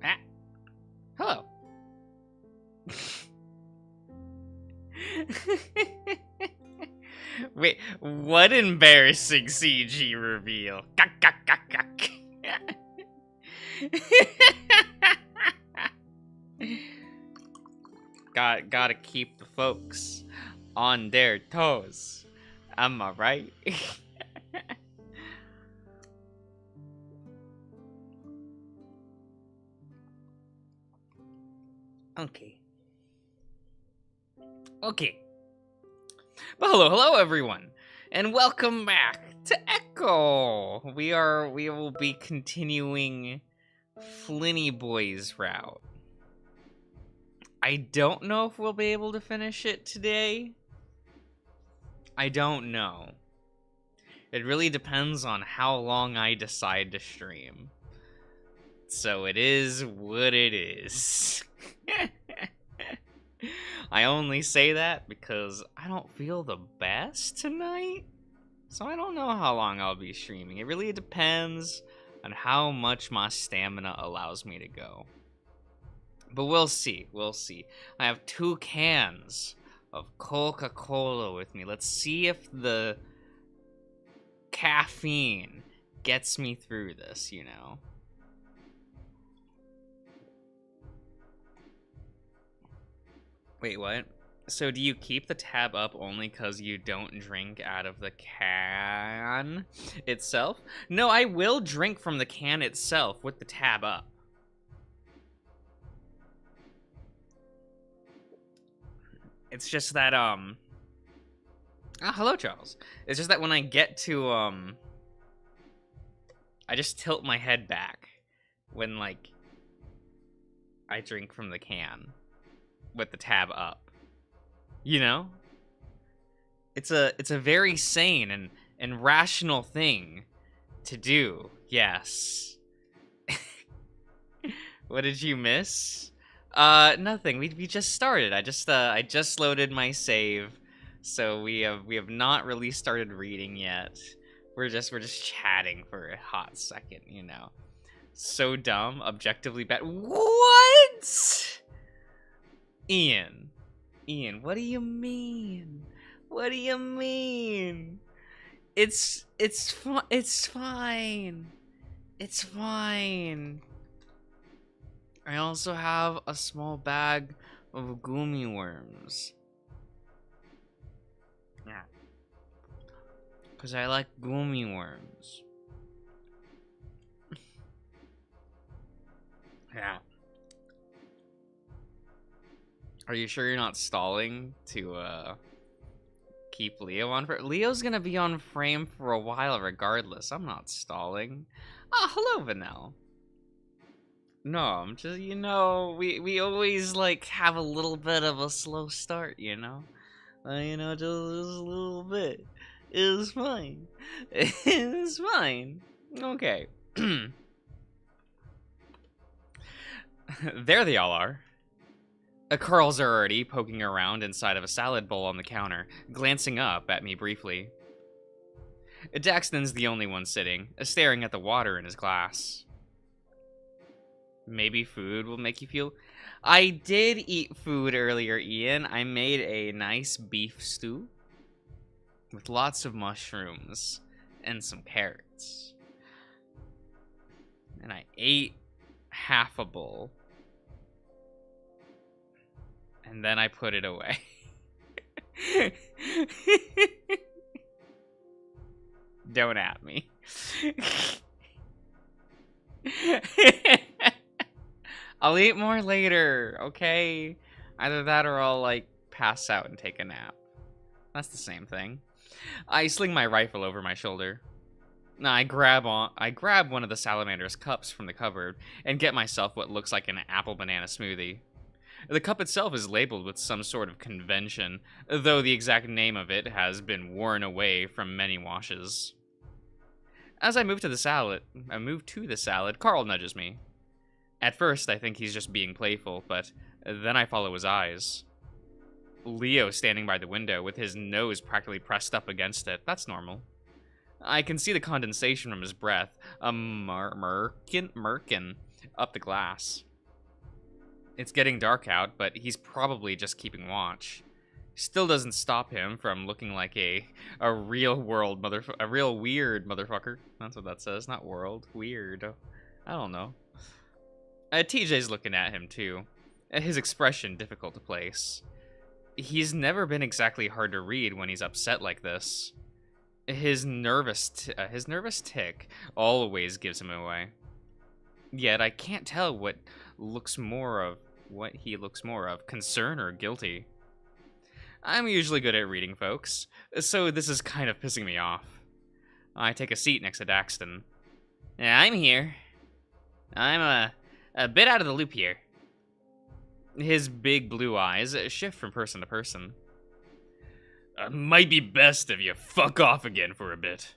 Ah, hello. Wait, what embarrassing CG reveal? Gak, gak, gak, gak. Gotta keep the folks on their toes. Am I right? Okay. Okay. But hello everyone, and welcome back to Echo. We will be continuing Flinny Boy's route. I don't know if we'll be able to finish it today. I don't know. It really depends on how long I decide to stream. So it is what it is. I only say that because I don't feel the best tonight. So I don't know how long I'll be streaming. It really depends on how much my stamina allows me to go. But we'll see. We'll see. I have 2 cans of Coca-Cola with me. Let's see if the caffeine gets me through this, you know. Wait, what? So do you keep the tab up only because you don't drink out of the can itself? No, I will drink from the can itself with the tab up. It's just that, hello, Charles. It's just that when I get to, I just tilt my head back when, like, I drink from the can with the tab up. You know? It's a very sane and rational thing to do. Yes. What did you miss? Nothing. We just started. I just loaded my save, so we have not really started reading yet. We're just chatting for a hot second, you know. So dumb, objectively bad. What? Ian, what do you mean? What do you mean? It's fine. It's fine. It's fine. I also have a small bag of gummy worms. Yeah. Because I like gummy worms. Yeah. Are you sure you're not stalling to keep Leo on? Leo's gonna be on frame for a while regardless. I'm not stalling. Ah, hello, Vanel. No, I'm just, we always like have a little bit of a slow start, just a little bit. It's fine. It's fine. Okay. There they all are. Carl's already poking around inside of a salad bowl on the counter, glancing up at me briefly. Daxton's the only one sitting, staring at the water in his glass. Maybe food will make you feel... I did eat food earlier, Ian. I made a nice beef stew with lots of mushrooms and some carrots. And I ate half a bowl. And then I put it away. Don't at me. I'll eat more later, okay? Either that or I'll, like, pass out and take a nap. That's the same thing. I sling my rifle over my shoulder. I grab one of the salamander's cups from the cupboard and get myself what looks like an apple banana smoothie. The cup itself is labeled with some sort of convention, though the exact name of it has been worn away from many washes. As I move to the salad, Carl nudges me. At first, I think he's just being playful, but then I follow his eyes. Leo standing by the window with his nose practically pressed up against it. That's normal. I can see the condensation from his breath, a merkin up the glass. It's getting dark out, but he's probably just keeping watch. Still doesn't stop him from looking like a real weird motherfucker. That's what that says, not world, weird. I don't know. TJ's looking at him too. His expression difficult to place. He's never been exactly hard to read when he's upset like this. His nervous tick always gives him away. Yet I can't tell what he looks more of, concern or guilty. I'm usually good at reading folks, so this is kind of pissing me off. I take a seat next to Daxton. Yeah, I'm here. I'm a bit out of the loop here. His big blue eyes shift from person to person. Might be best if you fuck off again for a bit.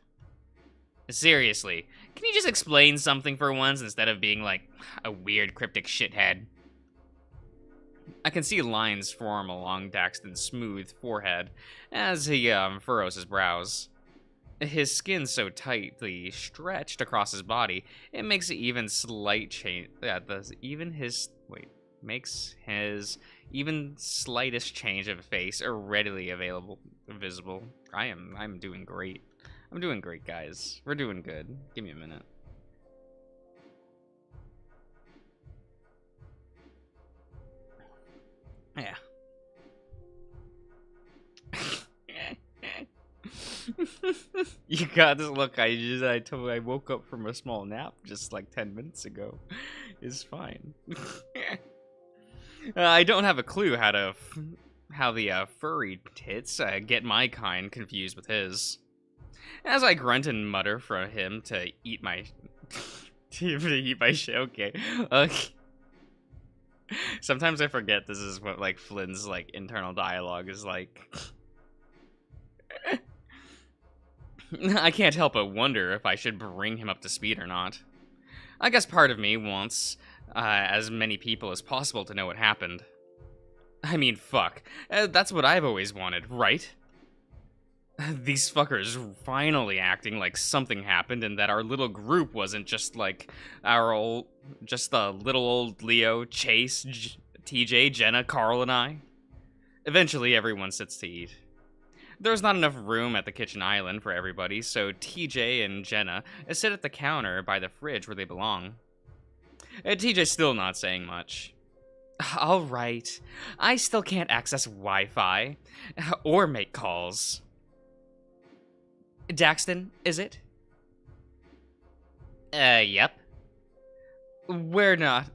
Seriously, can you just explain something for once instead of being like a weird cryptic shithead? I can see lines form along Daxton's smooth forehead as he furrows his brows. His skin so tightly stretched across his body, it makes even slight change. Makes his even slightest change of face readily visible. I'm doing great. I'm doing great, guys. We're doing good. Give me a minute. Yeah. You got this look. I woke up from a small nap just like 10 minutes ago. It's fine. I don't have a clue how the furry tits get my kind confused with his. As I grunt and mutter for him to eat my shit. Okay. Sometimes I forget this is what like Flynn's like internal dialogue is like. I can't help but wonder if I should bring him up to speed or not. I guess part of me wants as many people as possible to know what happened. I mean, fuck. That's what I've always wanted, right? These fuckers finally acting like something happened and that our little group wasn't just like just the little old Leo, Chase, TJ, Jenna, Carl, and I. Eventually, everyone sits to eat. There's not enough room at the kitchen island for everybody, so TJ and Jenna sit at the counter by the fridge where they belong. TJ's still not saying much. Alright. I still can't access Wi-Fi. Or make calls. Daxton, is it? Yep. We're not...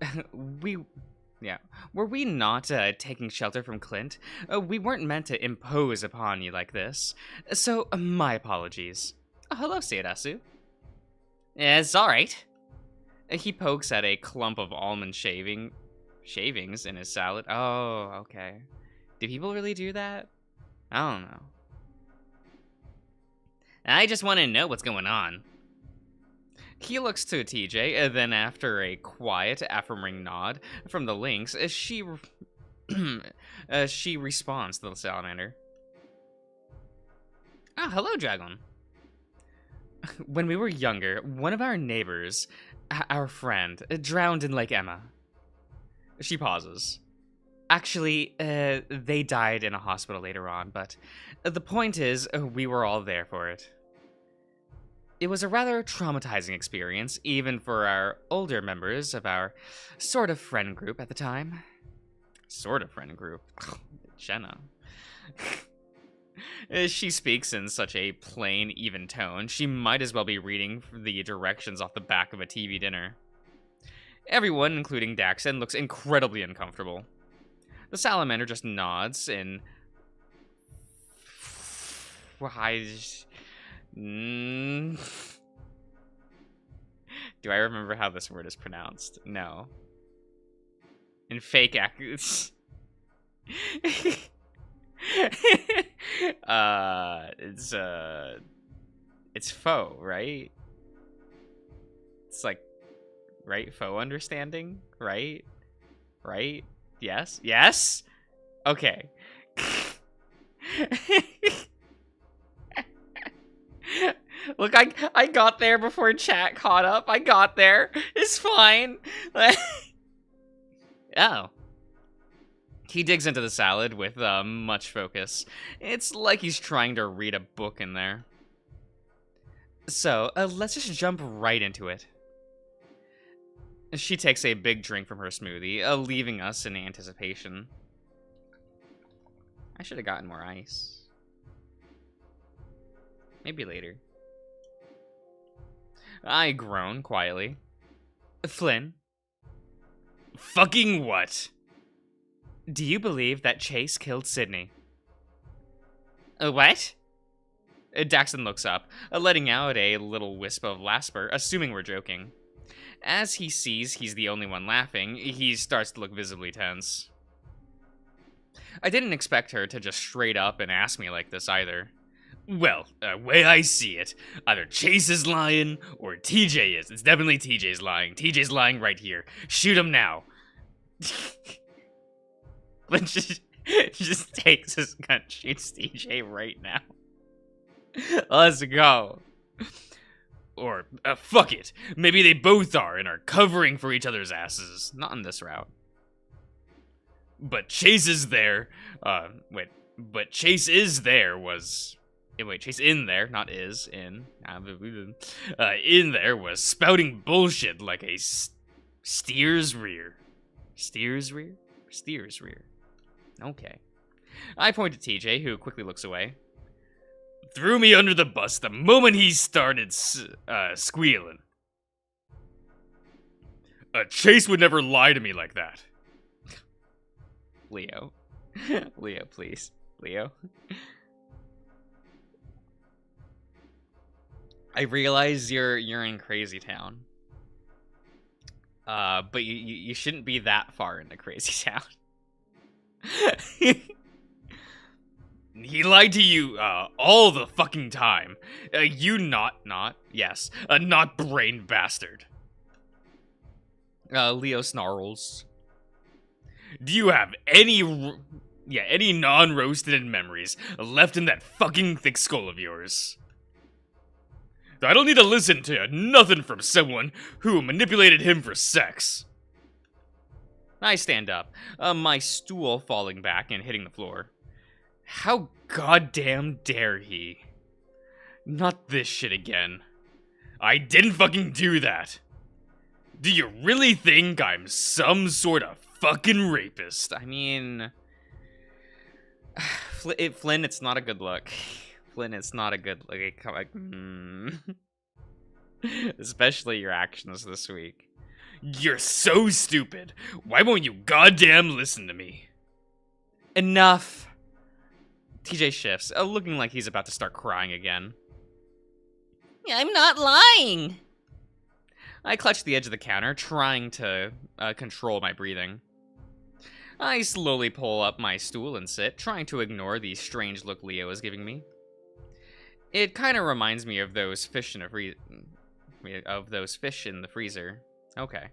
we... Yeah. Were we not, taking shelter from Clint? We weren't meant to impose upon you like this. So, my apologies. Hello, Seirasu. It's alright. He pokes at a clump of almond shavings in his salad. Oh, okay. Do people really do that? I don't know. I just want to know what's going on. He looks to TJ, and then after a quiet, affirming nod from the Lynx, she responds to the salamander. Ah, hello, Dragon. When we were younger, one of our neighbors, our friend, drowned in Lake Emma. She pauses. Actually, they died in a hospital later on, but the point is, we were all there for it. It was a rather traumatizing experience, even for our older members of our sort of friend group at the time. Sort of friend group. Jenna. She speaks in such a plain, even tone, she might as well be reading the directions off the back of a TV dinner. Everyone, including Daxon, looks incredibly uncomfortable. The salamander just nods in... Do I remember how this word is pronounced? No. In fake it's it's faux, right? It's like, right? Faux understanding, right? Right? Yes? Yes? Okay. Look, I got there before chat caught up. I got there. It's fine. Oh. He digs into the salad with much focus. It's like he's trying to read a book in there. So, let's just jump right into it. She takes a big drink from her smoothie, leaving us in anticipation. I should have gotten more ice. Maybe later. I groan quietly. Flynn? Fucking what? Do you believe that Chase killed Sydney? What? Daxon looks up, letting out a little wisp of laughter, assuming we're joking. As he sees he's the only one laughing, he starts to look visibly tense. I didn't expect her to just straight up and ask me like this either. Well, way I see it, either Chase is lying or TJ is. It's definitely TJ's lying. TJ's lying right here. Shoot him now. But just takes his gun, shoots TJ right now. Let's go. Or, fuck it. Maybe they both are and are covering for each other's asses. Not on this route. But Chase is there. But Chase is there was... Wait, Chase in there, not is, in. In there was spouting bullshit like a steer's rear. Steer's rear? Steer's rear. Okay. I point to TJ, who quickly looks away. Threw me under the bus the moment he started squealing. Chase would never lie to me like that. Leo. Leo, please. Leo. I realize you're in Crazy Town. But you shouldn't be that far into Crazy Town. He lied to you, all the fucking time. You not brain bastard. Leo snarls. Do you have any non-roasted memories left in that fucking thick skull of yours? I don't need to listen to nothing from someone who manipulated him for sex. I stand up, my stool falling back and hitting the floor. How goddamn dare he? Not this shit again. I didn't fucking do that. Do you really think I'm some sort of fucking rapist. I mean... Flynn, it's not a good look. Flynn, it's not a good look. Especially your actions this week. You're so stupid. Why won't you goddamn listen to me? Enough. TJ shifts, looking like he's about to start crying again. I'm not lying. I clutch the edge of the counter, trying to control my breathing. I slowly pull up my stool and sit, trying to ignore the strange look Leo is giving me. It kind of reminds me of those fish in the freezer. Okay.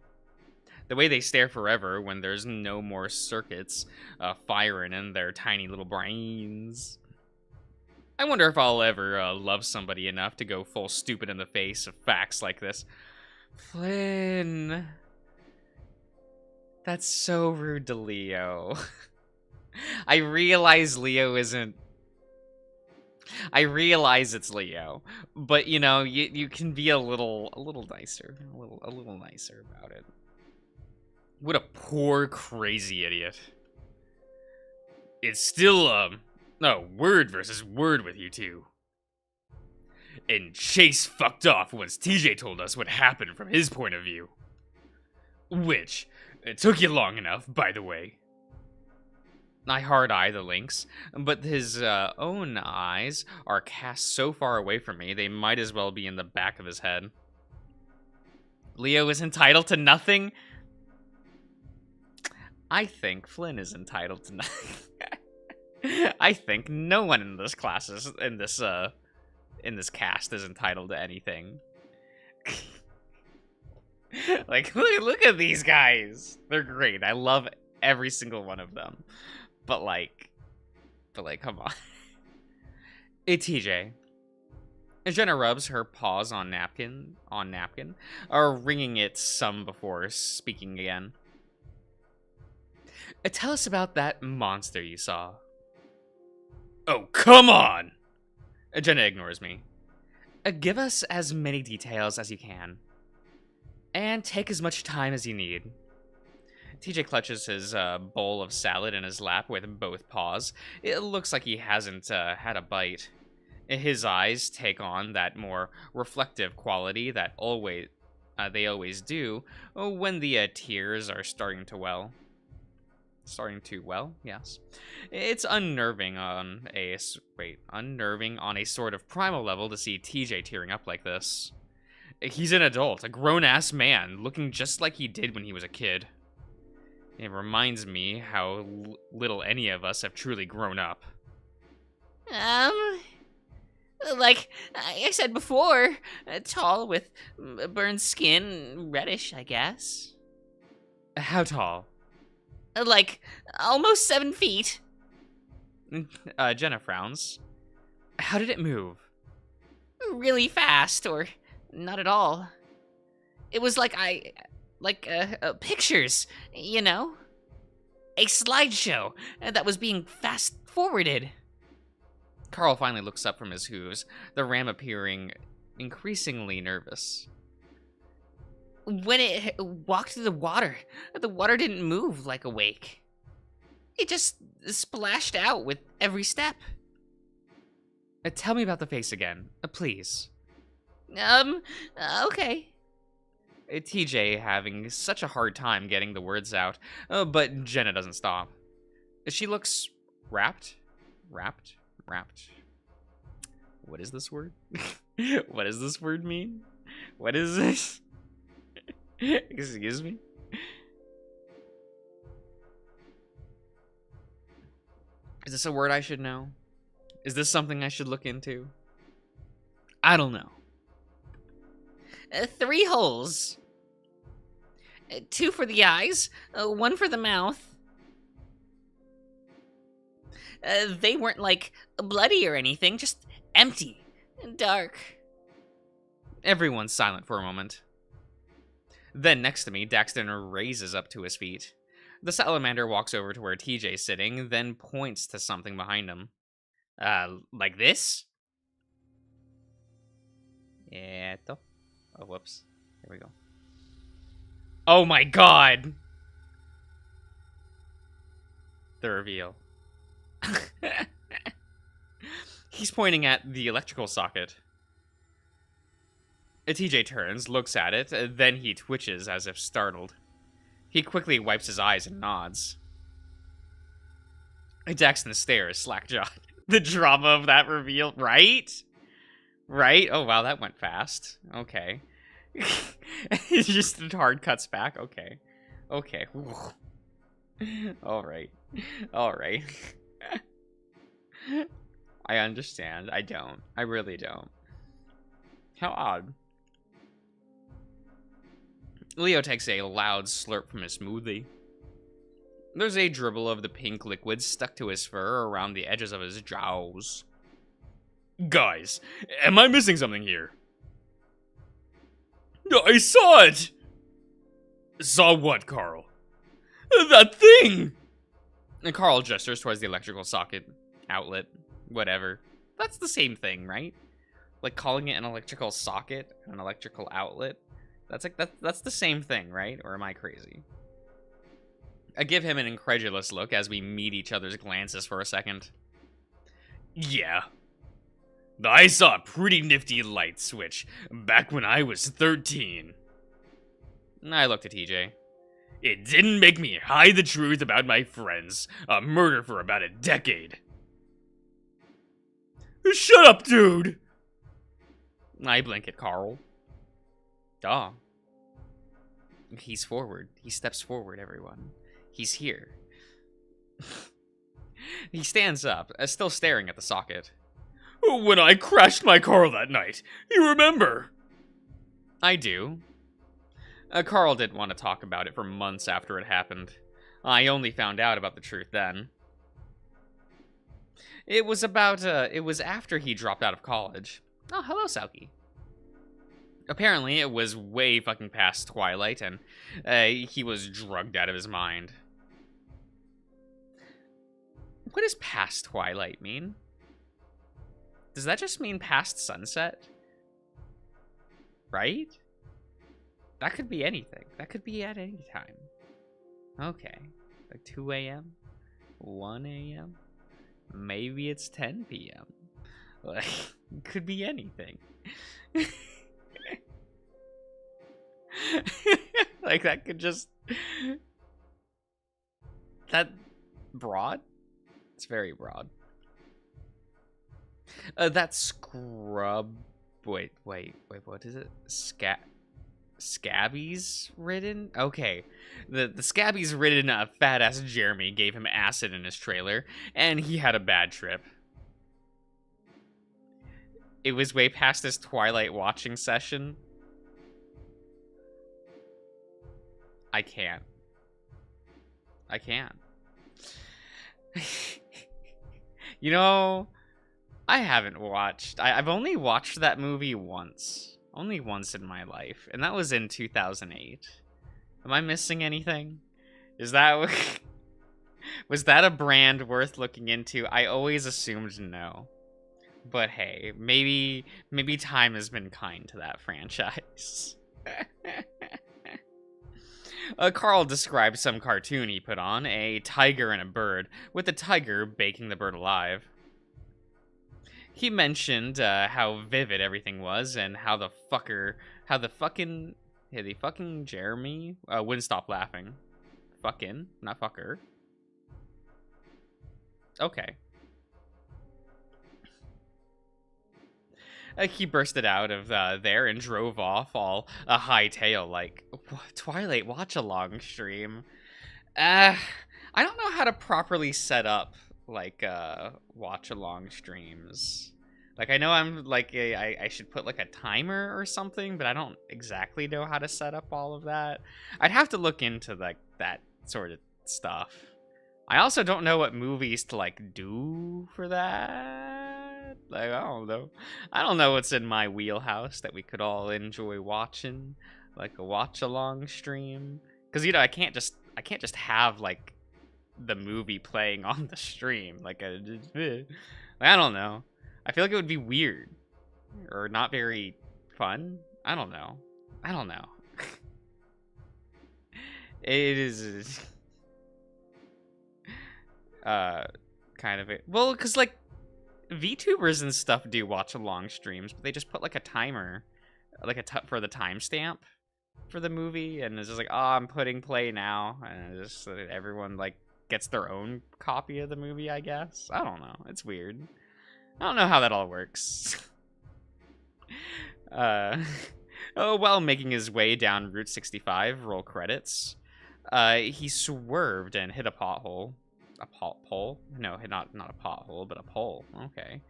The way they stare forever when there's no more circuits firing in their tiny little brains. I wonder if I'll ever love somebody enough to go full stupid in the face of facts like this. Flynn. That's so rude to Leo. I realize Leo isn't... I realize it's Leo, but you know, you can be a little nicer, a little nicer about it. What a poor, crazy idiot. It's still, no, word versus word with you two. And Chase fucked off once TJ told us what happened from his point of view. Which, it took you long enough, by the way. I hard-eye the lynx, but his own eyes are cast so far away from me, they might as well be in the back of his head. Leo is entitled to nothing? I think Flynn is entitled to nothing. I think no one in this class is, in this cast is entitled to anything. Like, look at these guys. They're great. I love every single one of them. But like, come on. Hey, TJ. Jenna rubs her paws on napkin, wringing it some before speaking again. Tell us about that monster you saw. Oh, come on! Jenna ignores me. Give us as many details as you can. And take as much time as you need. TJ clutches his bowl of salad in his lap with both paws. It looks like he hasn't had a bite. His eyes take on that more reflective quality that they always do when the tears are starting to well. Yes. It's unnerving on a sort of primal level to see TJ tearing up like this. He's an adult, a grown-ass man, looking just like he did when he was a kid. It reminds me how little any of us have truly grown up. Like I said before, tall with burned skin, reddish, I guess. How tall? Like, almost 7 feet. Jenna frowns. How did it move? Really fast, or not at all. It was like pictures, you know? A slideshow that was being fast-forwarded. Carl finally looks up from his hooves, the ram appearing increasingly nervous. When it walked through the water didn't move like a wake. It just splashed out with every step. Tell me about the face again, please. Okay. TJ having such a hard time getting the words out, but Jenna doesn't stop. She looks rapt. What is this word? What does this word mean? What is this? Excuse me? Is this a word I should know? Is this something I should look into? I don't know. 3 holes. 2 for the eyes, 1 for the mouth. They weren't, like, bloody or anything, just empty and dark. Everyone's silent for a moment. Then, next to me, Daxton raises up to his feet. The salamander walks over to where TJ's sitting, then points to something behind him. Like this? Oh, whoops. Here we go. Oh my god! The reveal. He's pointing at the electrical socket. TJ turns, looks at it, then he twitches as if startled. He quickly wipes his eyes and nods. Daxton stares, slack-jawed. The drama of that reveal, right? Right? Oh, wow, that went fast. Okay. It's just hard cuts back. Okay. Okay. Alright. Alright. I understand. I don't. I really don't. How odd. Leo takes a loud slurp from his smoothie. There's a dribble of the pink liquid stuck to his fur around the edges of his jaws. Guys, am I missing something here? I saw it! Saw what, Carl? That thing! And Carl gestures towards the electrical socket, outlet, whatever. That's the same thing, right? Like calling it an electrical socket, an electrical outlet. That's the same thing, right? Or am I crazy? I give him an incredulous look as we meet each other's glances for a second. Yeah. I saw a pretty nifty light switch back when I was 13. I looked at TJ. It didn't make me hide the truth about my friends. A murder for about a decade. Shut up, dude! I blink at Carl. Duh. He's forward. He steps forward, everyone. He's here. He stands up, still staring at the socket. When I crashed my car that night, you remember? I do. Carl didn't want to talk about it for months after it happened. I only found out about the truth then. It was after he dropped out of college. Oh, hello, Selkie. Apparently, it was way fucking past twilight, and he was drugged out of his mind. What does past twilight mean? Does that just mean past sunset? Right? That could be anything. That could be at any time. Okay. Like 2 a.m.? 1 a.m.? Maybe it's 10 p.m. Like, it could be anything. Like, that could just... That... broad? It's very broad. That scrub... Wait, what is it? Scabbies ridden? Okay. The Scabbies ridden fat-ass Jeremy gave him acid in his trailer, and he had a bad trip. It was way past his Twilight watching session. I can't. You know, I haven't watched... I've only watched that movie once. Only once in my life. And that was in 2008. Am I missing anything? Is that... Was that a brand worth looking into? I always assumed no. But hey, maybe time has been kind to that franchise. Carl described some cartoon he put on, a tiger and a bird, with the tiger baking the bird alive. He mentioned how vivid everything was, and how the fucking Jeremy wouldn't stop laughing. Fucking, not fucker. Okay. He bursted out of there and drove off, all a hightail like Twilight watch-along stream. I don't know how to properly set up like watch-along streams. Like, I know I'm like I should put like a timer or something, but I don't exactly know how to set up all of that. I'd have to look into like that sort of stuff. I also don't know what movies to like do for that. Like, I don't know. I don't know what's in my wheelhouse that we could all enjoy watching, like a watch-along stream. Because, you know, I can't just have like the movie playing on the stream. Like, I don't know. I feel like it would be weird or not very fun. I don't know. It is. uh, kind of it. Well, because like VTubers and stuff do watch long streams, but they just put like a timer, like for the timestamp for the movie, and it's just like, oh, I'm putting play now, and it's just everyone like gets their own copy of the movie. I guess I don't know. It's weird. I don't know how that all works. Oh, while making his way down Route 65, roll credits. He swerved and hit a pothole. A pole? No, not a pothole, but a pole. Okay.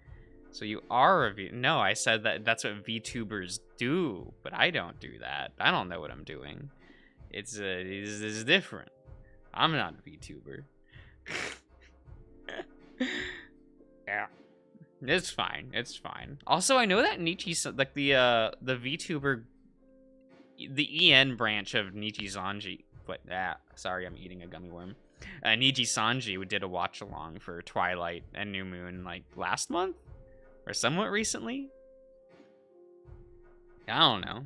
So you are a No, I said that's what VTubers do, but I don't do that. I don't know what I'm doing. It's different. I'm not a VTuber. Yeah. It's fine. It's fine. Also, I know that Nichi, like the VTuber, the EN branch of Nichi Sanji. But sorry, I'm eating a gummy worm. Niji Sanji did a watch along for Twilight and New Moon like last month or somewhat recently. I don't know.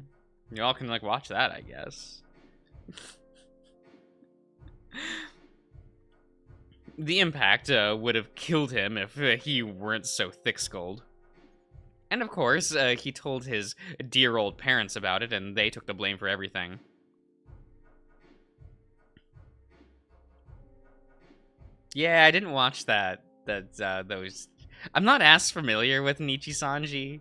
You all can like watch that, I guess. The impact would have killed him if he weren't so thick-skulled. And of course, he told his dear old parents about it, and they took the blame for everything. Yeah, I didn't watch those. I'm not as familiar with Nichi Sanji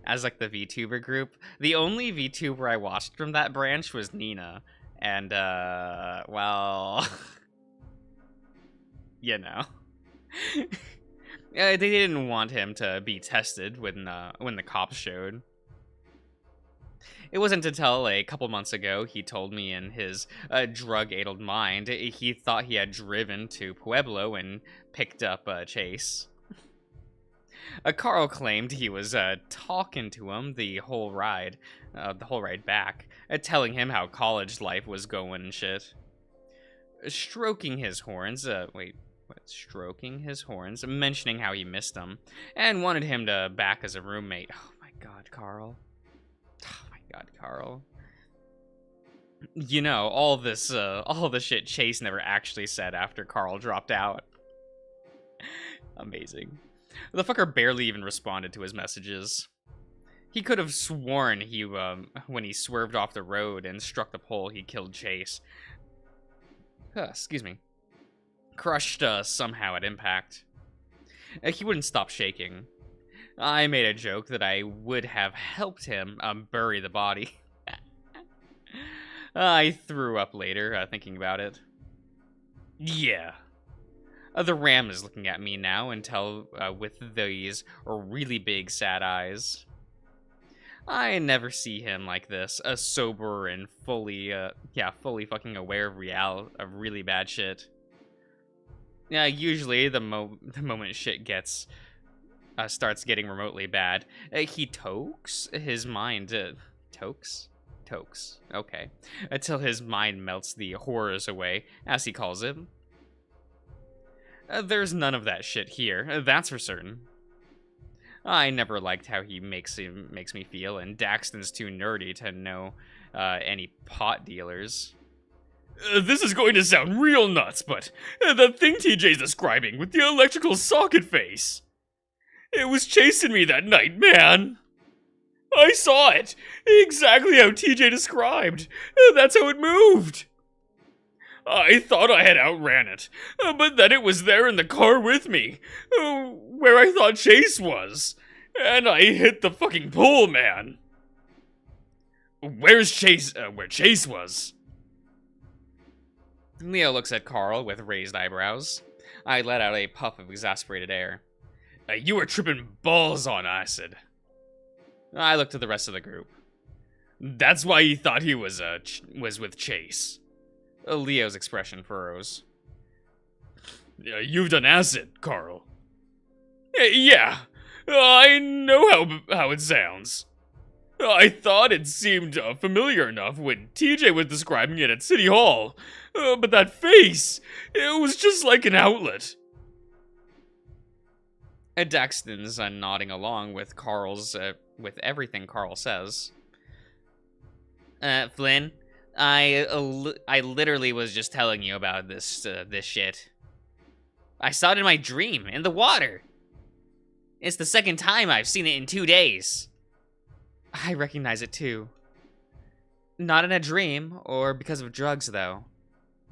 as like the VTuber group. The only VTuber I watched from that branch was Nina, and well, you know, they didn't want him to be tested when the cops showed. It wasn't until a couple months ago he told me in his drug-addled mind he thought he had driven to Pueblo and picked up Chase. Carl claimed he was talking to him the whole ride back, telling him how college life was going and shit. Stroking his horns, stroking his horns, mentioning how he missed him, and wanted him to back as a roommate. Oh my god, Carl. Oh my god, Carl. You know, all the shit Chase never actually said after Carl dropped out. Amazing. The fucker barely even responded to his messages. He could have sworn when he swerved off the road and struck the pole, he killed Chase. Excuse me. Crushed somehow at impact. He wouldn't stop shaking. I made a joke that I would have helped him bury the body. I threw up later, thinking about it. Yeah. The ram is looking at me now with these really big sad eyes. I never see him like this, sober and fully fucking aware of really bad shit. Yeah, usually the moment shit starts getting remotely bad, he tokes his mind. Tokes? Okay. Until his mind melts the horrors away, as he calls it. There's none of that shit here, that's for certain. I never liked how he makes me feel, and Daxton's too nerdy to know any pot dealers. This is going to sound real nuts, but the thing TJ's describing with the electrical socket face. It was chasing me that night, man. I saw it. Exactly how TJ described. That's how it moved. I thought I had outran it, but then it was there in the car with me, where I thought Chase was. And I hit the fucking pole, man. Where's Chase? Where Chase was? Leo looks at Carl with raised eyebrows. I let out a puff of exasperated air. You were tripping balls on acid. I looked at the rest of the group. That's why he thought he was with Chase. Leo's expression furrows. You've done acid, Carl. Yeah, I know how it sounds. I thought it seemed familiar enough when TJ was describing it at City Hall, but that face, it was just like an outlet. Daxton's nodding along with with everything Carl says. Flynn, I literally was just telling you about this shit. I saw it in my dream, in the water. It's the second time I've seen it in 2 days. I recognize it too. Not in a dream, or because of drugs, though.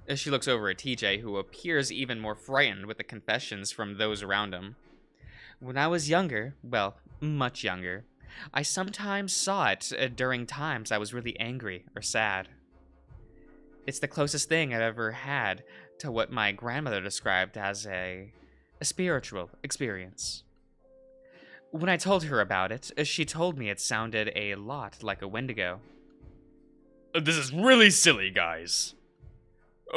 As she looks over at TJ, who appears even more frightened with the confessions from those around him. When I was younger, well, much younger, I sometimes saw it during times I was really angry or sad. It's the closest thing I've ever had to what my grandmother described as a spiritual experience. When I told her about it, she told me it sounded a lot like a Wendigo. This is really silly, guys.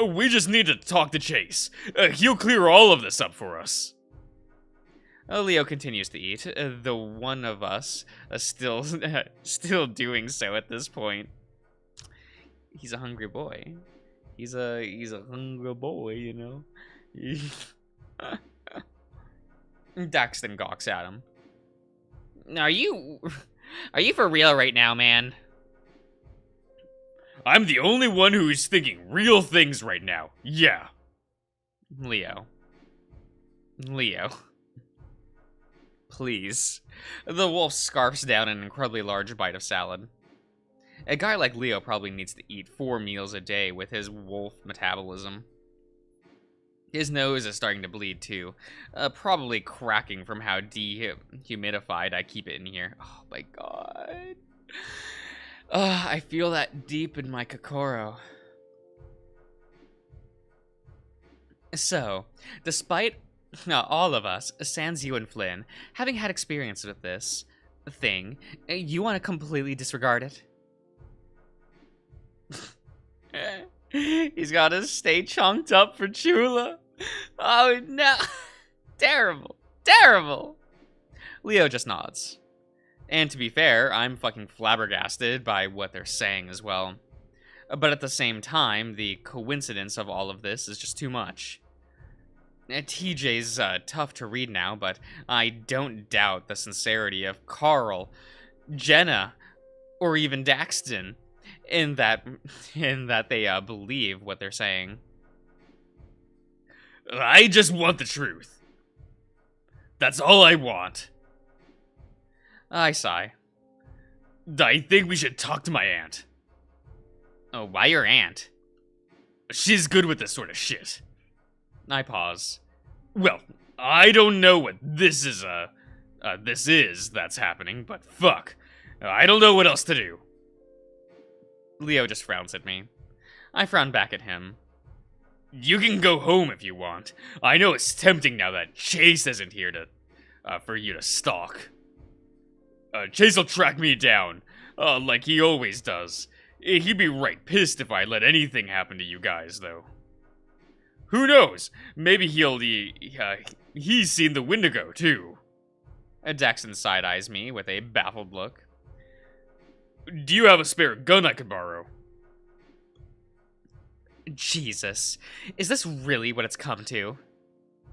We just need to talk to Chase. He'll clear all of this up for us. Leo continues to eat, the one of us still doing so at this point. He's a hungry boy. He's a hungry boy, you know. Daxton gawks at him. Are you for real right now, man? I'm the only one who's thinking real things right now. Yeah. Leo. Please. The wolf scarfs down an incredibly large bite of salad. A guy like Leo probably needs to eat 4 meals a day with his wolf metabolism. His nose is starting to bleed too, probably cracking from how dehumidified I keep it in here. Oh my god. I feel that deep in my kokoro. So, despite all of us, sans you and Flynn, having had experience with this thing, you want to completely disregard it? He's gotta stay chunked up for Chula. Oh no. Terrible. Leo just nods. And to be fair, I'm fucking flabbergasted by what they're saying as well. But at the same time, the coincidence of all of this is just too much. TJ's tough to read now, but I don't doubt the sincerity of Carl, Jenna, or even Daxton in that they believe what they're saying. I just want the truth. That's all I want. I sigh. I think we should talk to my aunt. Oh, why your aunt? She's good with this sort of shit. I pause. Well, I don't know what this is that's happening, but fuck. I don't know what else to do. Leo just frowns at me. I frown back at him. You can go home if you want. I know it's tempting now that Chase isn't here for you to stalk. Chase will track me down, like he always does. He'd be right pissed if I let anything happen to you guys, though. Who knows? Maybe he's seen the Wendigo, too. Daxton side-eyes me with a baffled look. Do you have a spare gun I could borrow? Jesus. Is this really what it's come to?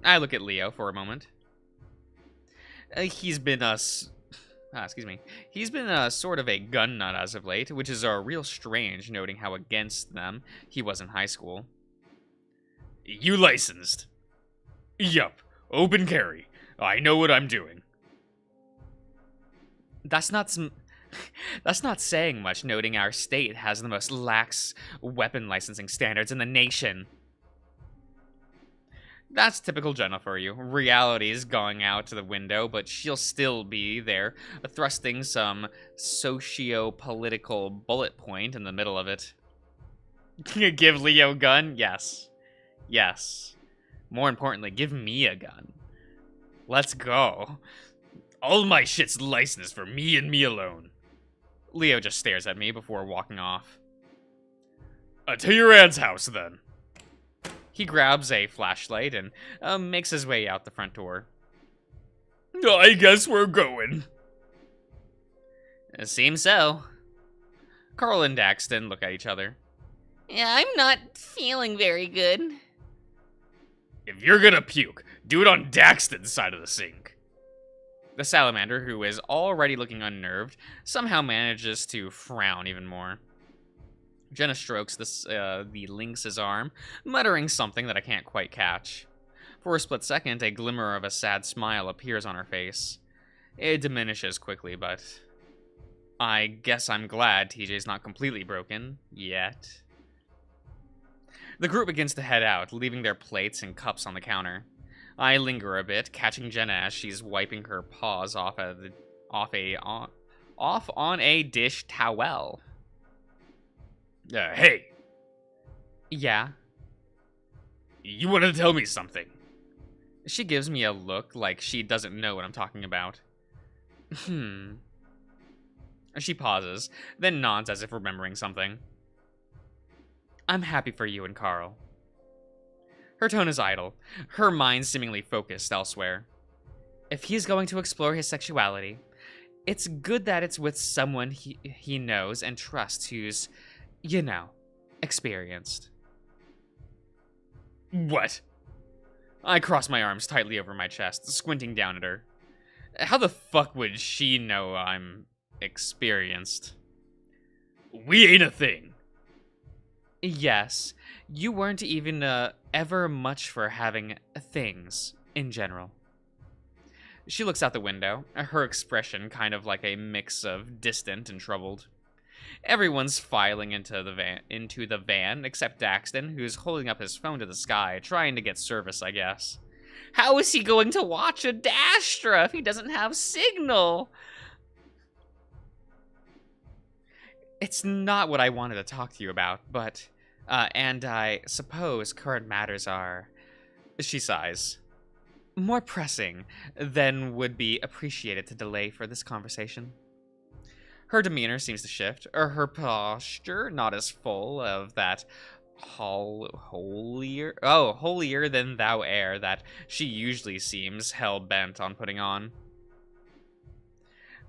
I look at Leo for a moment. He's been sort of a gun nut as of late, which is real strange, noting how against them he was in high school. You licensed? Yup. Open carry. I know what I'm doing. That's not saying much, noting our state has the most lax weapon licensing standards in the nation. That's typical Jenna for you. Reality is going out to the window, but she'll still be there, thrusting some socio-political bullet point in the middle of it. Give Leo a gun? Yes. More importantly, give me a gun. Let's go. All my shit's licensed for me and me alone. Leo just stares at me before walking off. To your aunt's house, then. He grabs a flashlight and makes his way out the front door. I guess we're going. It seems so. Carl and Daxton look at each other. Yeah, I'm not feeling very good. If you're gonna puke, do it on Daxton's side of the sink. The salamander, who is already looking unnerved, somehow manages to frown even more. Jenna strokes the lynx's arm, muttering something that I can't quite catch. For a split second, a glimmer of a sad smile appears on her face. It diminishes quickly, but I guess I'm glad TJ's not completely broken yet. The group begins to head out, leaving their plates and cups on the counter. I linger a bit, catching Jenna as she's wiping her paws off on a dish towel. Hey, Yeah. you wanted to tell me something. She gives me a look like she doesn't know what I'm talking about. She pauses, then nods as if remembering something. I'm happy for you and Carl. Her tone is idle, her mind seemingly focused elsewhere. If he's going to explore his sexuality, it's good that it's with someone he knows and trusts who's, experienced. What? I cross my arms tightly over my chest, squinting down at her. How the fuck would she know I'm experienced? We ain't a thing. Yes, you weren't even ever much for having things in general. She looks out the window, her expression kind of like a mix of distant and troubled. Everyone's filing into the van except Daxton, who's holding up his phone to the sky, trying to get service, I guess. How is he going to watch a Dastra if he doesn't have signal? It's not what I wanted to talk to you about, but, and I suppose current matters are, she sighs, more pressing than would be appreciated to delay for this conversation. Her demeanor seems to shift, or her posture not as full of that holier than thou air that she usually seems hell-bent on putting on.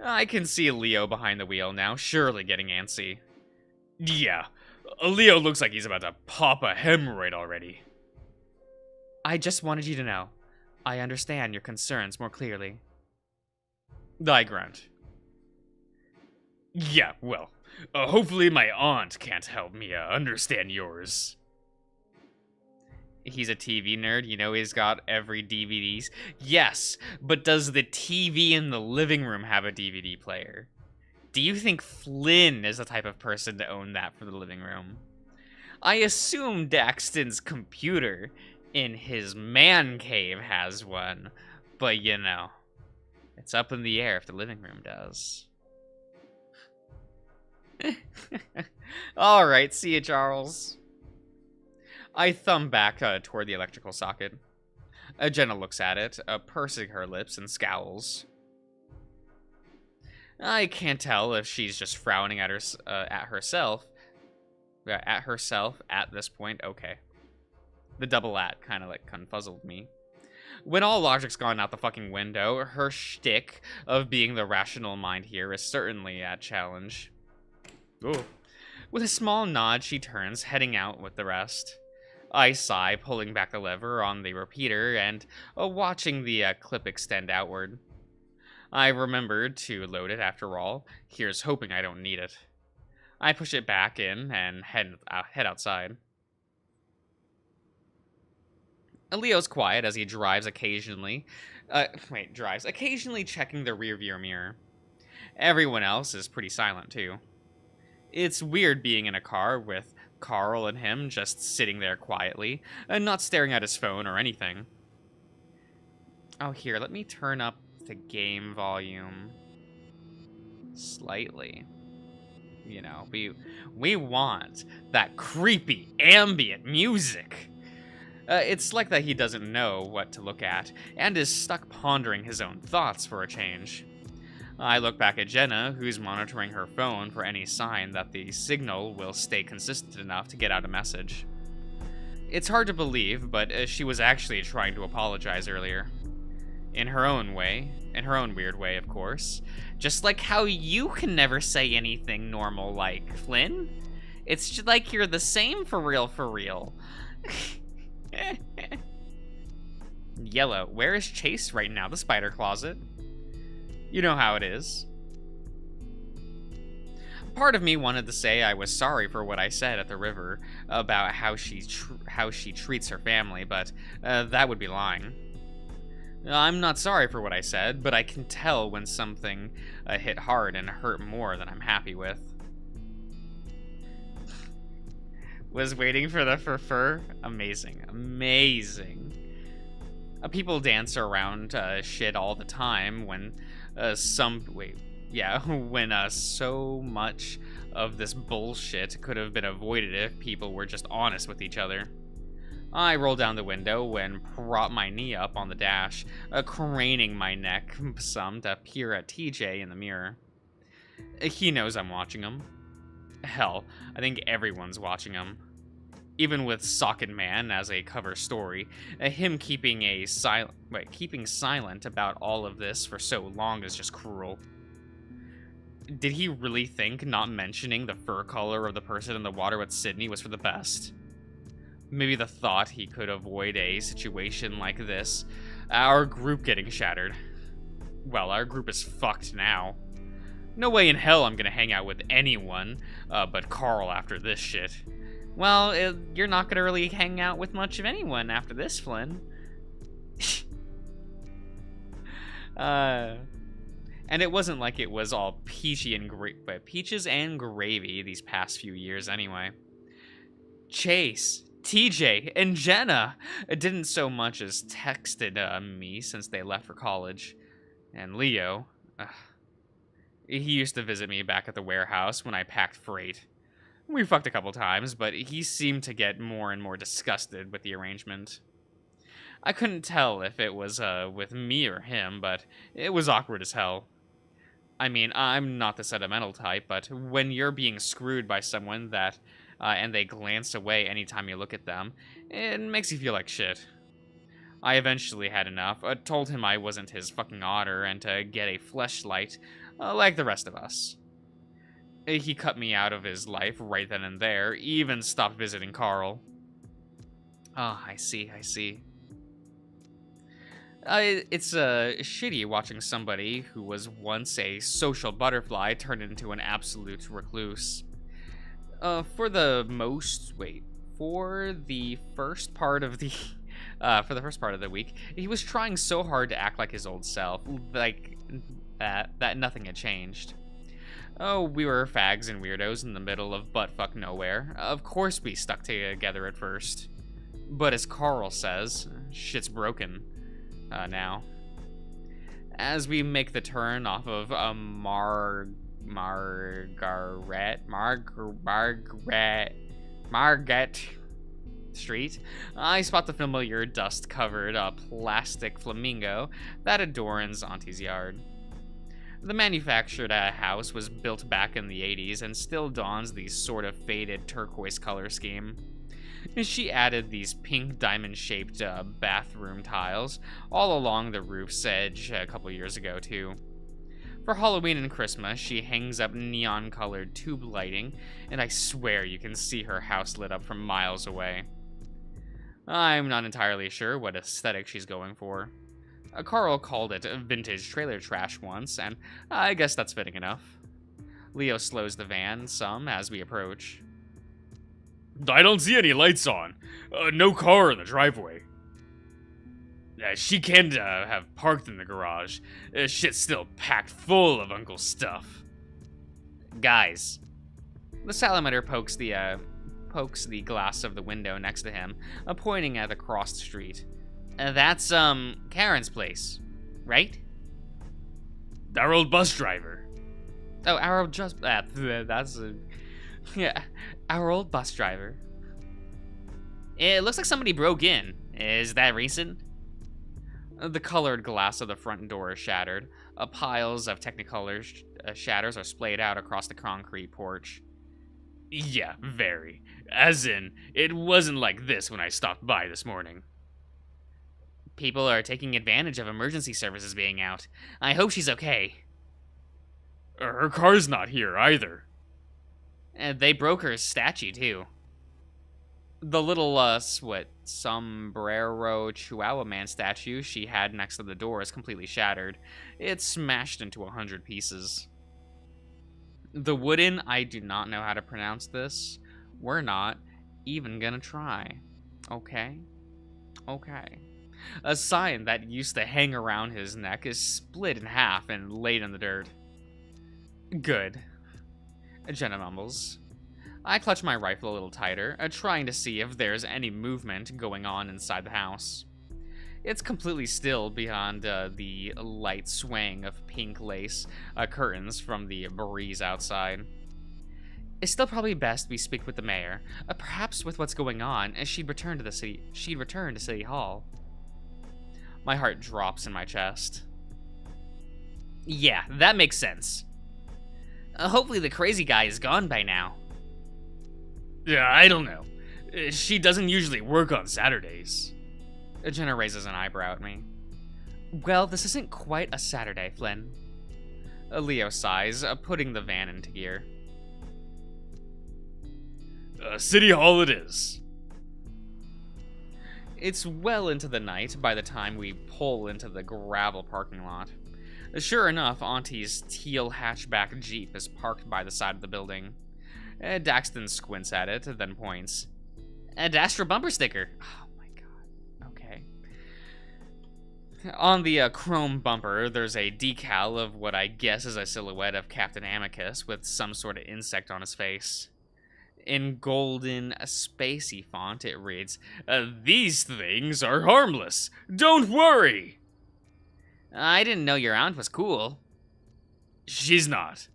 I can see Leo behind the wheel now, surely getting antsy. Yeah, Leo looks like he's about to pop a hemorrhoid already. I just wanted you to know. I understand your concerns more clearly. I grunt. Yeah, well, hopefully my aunt can't help me understand yours. He's a TV nerd, he's got every DVDs. Yes, but does the TV in the living room have a DVD player? Do you think Flynn is the type of person to own that for the living room? I assume Daxton's computer in his man cave has one, but it's up in the air if the living room does. Alright, see you, Charles. I thumb back toward the electrical socket. Jenna looks at it, pursing her lips and scowls. I can't tell if she's just frowning at herself at this point. Okay. The double at kind of like confuzzled me. When all logic's gone out the fucking window, her shtick of being the rational mind here is certainly a challenge. Ooh. With a small nod, she turns, heading out with the rest. I sigh, pulling back the lever on the repeater and watching the clip extend outward. I remembered to load it after all. Here's hoping I don't need it. I push it back in and head outside. Leo's quiet as he drives occasionally checking the rearview mirror. Everyone else is pretty silent too. It's weird being in a car with Carl and him just sitting there quietly, and not staring at his phone or anything. Oh, here, let me turn up the game volume slightly. We want that creepy ambient music. It's like that he doesn't know what to look at, and is stuck pondering his own thoughts for a change. I look back at Jenna, who's monitoring her phone for any sign that the signal will stay consistent enough to get out a message. It's hard to believe, but she was actually trying to apologize earlier. In her own way, in her own weird way, of course. Just like how you can never say anything normal like, Flynn. It's just like you're the same for real. Yellow, where is Chase right now? The spider closet. You know how it is. Part of me wanted to say I was sorry for what I said at the river about how she treats her family, but that would be lying. I'm not sorry for what I said, but I can tell when something hit hard and hurt more than I'm happy with. Was waiting for the fur. Amazing. Amazing. People dance around shit all the time when when so much of this bullshit could have been avoided if people were just honest with each other. I roll down the window and prop my knee up on the dash, craning my neck some to peer at TJ in the mirror. He knows I'm watching him. Hell, I think everyone's watching him. Even with Socket Man as a cover story, him keeping silent about all of this for so long is just cruel. Did he really think not mentioning the fur color of the person in the water with Sydney was for the best? Maybe the thought he could avoid a situation like this, our group getting shattered. Well, our group is fucked now. No way in hell I'm gonna hang out with anyone but Carl after this shit. Well, you're not gonna really hang out with much of anyone after this, Flynn. And it wasn't like it was all peaches and gravy these past few years anyway. Chase, TJ, and Jenna didn't so much as texted me since they left for college. And Leo, he used to visit me back at the warehouse when I packed freight. We fucked a couple times, but he seemed to get more and more disgusted with the arrangement. I couldn't tell if it was with me or him, but it was awkward as hell. I mean, I'm not the sentimental type, but when you're being screwed by someone that, and they glance away anytime you look at them, it makes you feel like shit. I eventually had enough, told him I wasn't his fucking otter and to get a fleshlight, like the rest of us. He cut me out of his life right then and there, even stopped visiting Carl. Ah, I see. It's shitty watching somebody who was once a social butterfly turn into an absolute recluse. For the first part of the week, he was trying so hard to act like his old self, like that nothing had changed. Oh, we were fags and weirdos in the middle of buttfuck nowhere. Of course we stuck together at first. But as Carl says, shit's broken. Now. As we make the turn off of Margaret Street, I spot the familiar dust-covered plastic flamingo that adorns Auntie's yard. The manufactured house was built back in the 80s and still dons the sort of faded turquoise color scheme. She added these pink diamond-shaped bathroom tiles all along the roof's edge a couple years ago, too. For Halloween and Christmas, she hangs up neon-colored tube lighting, and I swear you can see her house lit up from miles away. I'm not entirely sure what aesthetic she's going for. Carl called it vintage trailer trash once, and I guess that's fitting enough. Leo slows the van some as we approach. I don't see any lights on. No car in the driveway. She can't have parked in the garage. Shit's still packed full of Uncle's stuff. Guys. The salamander pokes the glass of the window next to him, pointing at across the street. That's, Karen's place, right? Our old bus driver. Oh, our old our old bus driver. It looks like somebody broke in. Is that recent? The colored glass of the front door is shattered. Piles of Technicolor shatters are splayed out across the concrete porch. Yeah, very. As in, it wasn't like this when I stopped by this morning. People are taking advantage of emergency services being out. I hope she's okay. Her car's not here either. They broke her statue, too. The little, sombrero Chihuahua Man statue she had next to the door is completely shattered. It's smashed into 100 pieces. The wooden, I do not know how to pronounce this. We're not even gonna try. Okay? Okay. A sign that used to hang around his neck is split in half and laid in the dirt. Good. Jenna mumbles. I clutch my rifle a little tighter, trying to see if there's any movement going on inside the house. It's completely still beyond the light swaying of pink lace curtains from the breeze outside. It's still probably best we speak with the mayor. Perhaps with what's going on, she'd return to City Hall. My heart drops in my chest. Yeah, that makes sense. Hopefully the crazy guy is gone by now. Yeah, I don't know. She doesn't usually work on Saturdays. Jenna raises an eyebrow at me. Well, this isn't quite a Saturday, Flynn. Leo sighs, putting the van into gear. City Hall it is. It's well into the night by the time we pull into the gravel parking lot. Sure enough, Auntie's teal hatchback Jeep is parked by the side of the building. Daxton squints at it, then points. A Dastra bumper sticker. Oh my god. Okay. On the chrome bumper, there's a decal of what I guess is a silhouette of Captain Amicus with some sort of insect on his face. In golden, spacey font, it reads, These things are harmless. Don't worry. I didn't know your aunt was cool. She's not.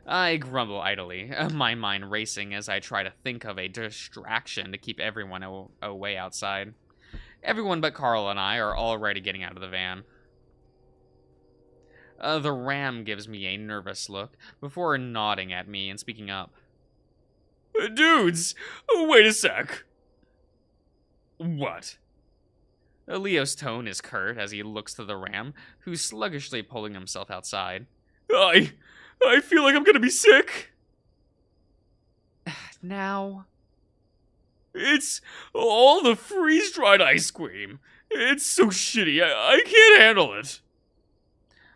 I grumble idly, my mind racing as I try to think of a distraction to keep everyone away outside. Everyone but Carl and I are already getting out of the van. The ram gives me a nervous look before nodding at me and speaking up. Dudes, wait a sec. What? Leo's tone is curt as he looks to the ram, who's sluggishly pulling himself outside. I feel like I'm gonna be sick. Now? It's all the freeze-dried ice cream. It's so shitty, I can't handle it.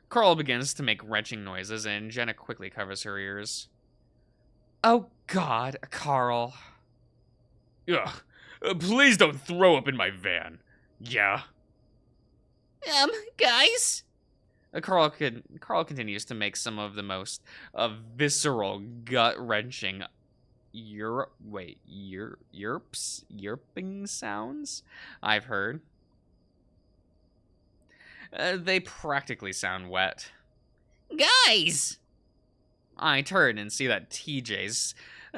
Carl begins to make retching noises, and Jenna quickly covers her ears. Oh god, Carl. Ugh, please don't throw up in my van. Yeah? Guys? Carl continues to make some of the most visceral, gut-wrenching yerping sounds I've heard. They practically sound wet. Guys! I turn and see that TJ's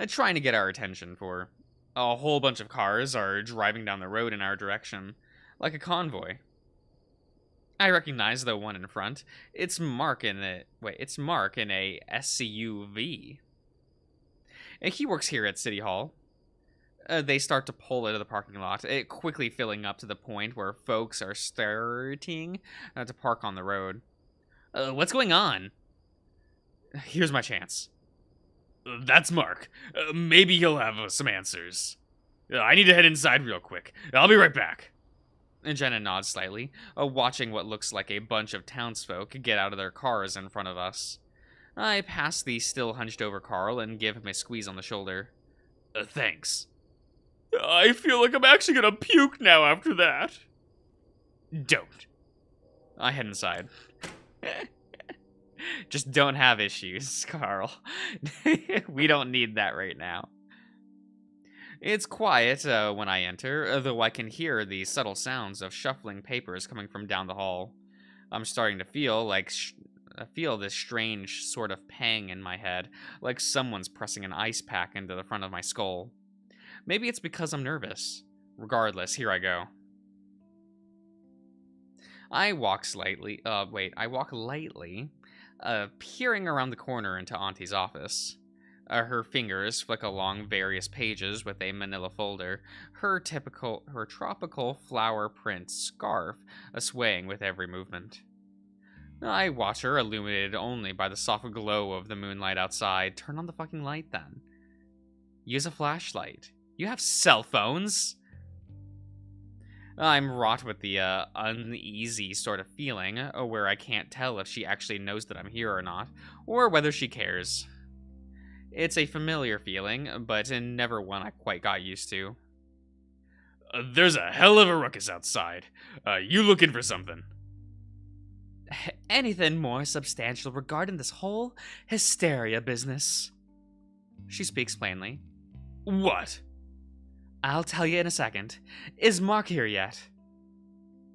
trying to get our attention for a whole bunch of cars are driving down the road in our direction, like a convoy. I recognize the one in front. It's Mark in a SCUV. He works here at City Hall. They start to pull into the parking lot, it quickly filling up to the point where folks are starting to park on the road. What's going on? Here's my chance. That's Mark. Maybe he'll have some answers. I need to head inside real quick. I'll be right back. Jenna nods slightly, watching what looks like a bunch of townsfolk get out of their cars in front of us. I pass the still hunched over Carl and give him a squeeze on the shoulder. Thanks. I feel like I'm actually gonna puke now after that. Don't. I head inside. Just don't have issues, Carl. We don't need that right now. It's quiet when I enter, though I can hear the subtle sounds of shuffling papers coming from down the hall. I'm starting to feel like feel this strange sort of pang in my head, like someone's pressing an ice pack into the front of my skull. Maybe it's because I'm nervous. Regardless, here I go. I walk lightly, peering around the corner into Auntie's office. Her fingers flick along various pages with a manila folder, her tropical flower print scarf swaying with every movement. I watch her, illuminated only by the soft glow of the moonlight outside. Turn on the fucking light, then. Use a flashlight. You have cell phones? I'm wrought with the uneasy sort of feeling where I can't tell if she actually knows that I'm here or not, or whether she cares. It's a familiar feeling, but never one I quite got used to. There's a hell of a ruckus outside. You looking for something? Anything more substantial regarding this whole hysteria business? She speaks plainly. What? I'll tell you in a second. Is Mark here yet?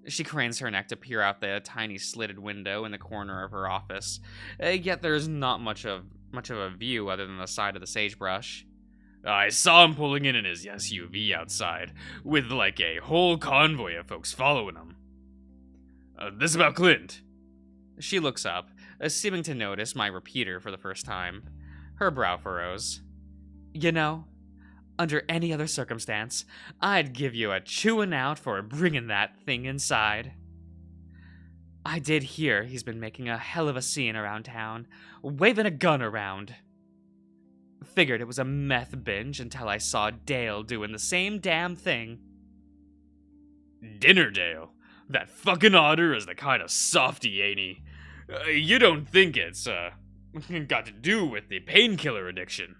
She cranes her neck to peer out the tiny slitted window in the corner of her office, yet there's not much of a view other than the side of the sagebrush. I saw him pulling in his SUV outside, with like a whole convoy of folks following him. This about Clint. She looks up, seeming to notice my repeater for the first time. Her brow furrows. You know, under any other circumstance, I'd give you a chewing out for bringing that thing inside. I did hear he's been making a hell of a scene around town, waving a gun around. Figured it was a meth binge until I saw Dale doing the same damn thing. Dinnerdale? That fucking otter is the kind of softy, ain't he? You don't think it's, got to do with the painkiller addiction?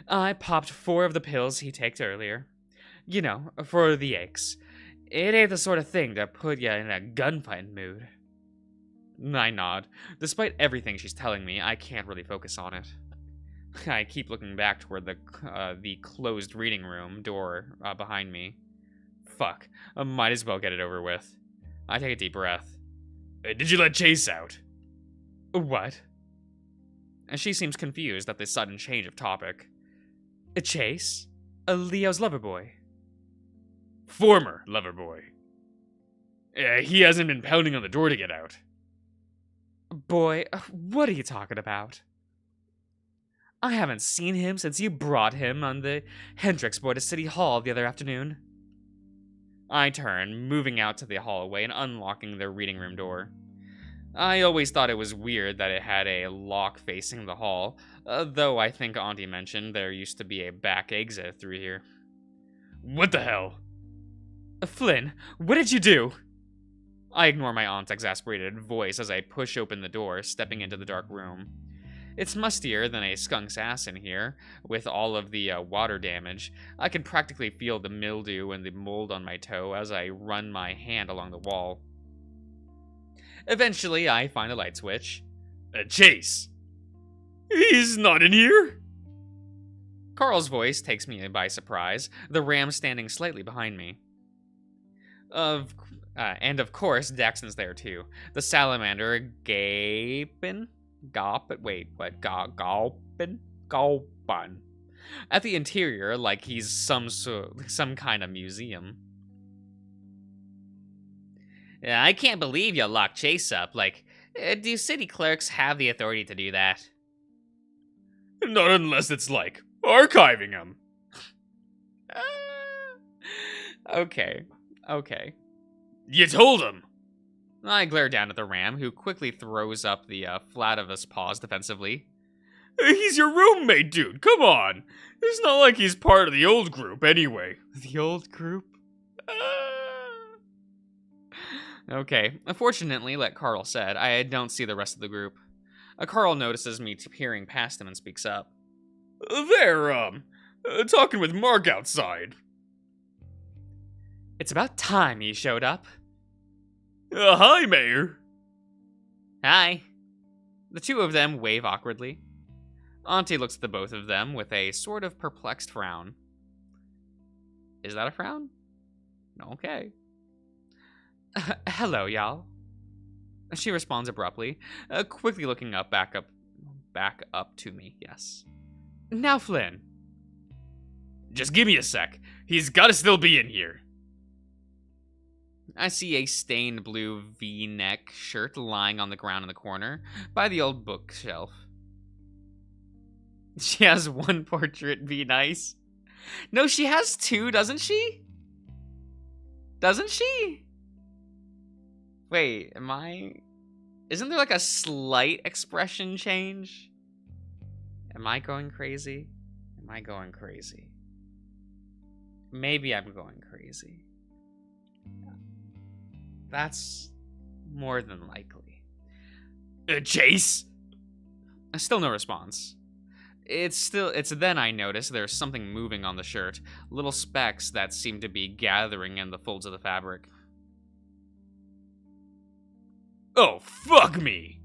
I popped 4 of the pills he taked earlier. You know, for the aches. It ain't the sort of thing to put you in a gunfight mood. I nod. Despite everything she's telling me, I can't really focus on it. I keep looking back toward the closed reading room door behind me. Fuck. I might as well get it over with. I take a deep breath. Did you let Chase out? What? And she seems confused at the sudden change of topic. Chase? Leo's lover boy. Former lover boy. He hasn't been pounding on the door to get out. Boy, what are you talking about? I haven't seen him since you brought him on the Hendrix boy to City Hall the other afternoon. I turn, moving out to the hallway and unlocking the reading room door. I always thought it was weird that it had a lock facing the hall, though I think Auntie mentioned there used to be a back exit through here. What the hell? Flynn, what did you do? I ignore my aunt's exasperated voice as I push open the door, stepping into the dark room. It's mustier than a skunk's ass in here, with all of the water damage. I can practically feel the mildew and the mold on my toe as I run my hand along the wall. Eventually, I find a light switch. Chase! He's not in here? Carl's voice takes me by surprise, the ram standing slightly behind me. And of course, Daxton's there too. The salamander gaping? Gawping? At the interior, like he's some kind of museum. I can't believe you locked Chase up. Like, do city clerks have the authority to do that? Not unless it's like archiving him. Okay. You told him. I glare down at the ram, who quickly throws up the flat of his paws defensively. He's your roommate, dude. Come on. It's not like he's part of the old group anyway. The old group? Okay. Unfortunately, like Carl said, I don't see the rest of the group. Carl notices me peering past him and speaks up. They're, talking with Mark outside. It's about time he showed up. Hi, Mayor. Hi. The two of them wave awkwardly. Auntie looks at the both of them with a sort of perplexed frown. Is that a frown? Okay. Hello, y'all. She responds abruptly, quickly looking back up to me, yes. Now, Flynn. Just give me a sec. He's gotta still be in here. I see a stained blue V-neck shirt lying on the ground in the corner by the old bookshelf. She has one portrait, be nice. No, she has 2, doesn't she? Doesn't she? Wait, isn't there like a slight expression change? Am I going crazy? Maybe I'm going crazy. crazy. That's more than likely. Chase? Still no response. It's then I notice there's something moving on the shirt. Little specks that seem to be gathering in the folds of the fabric. Oh, fuck me!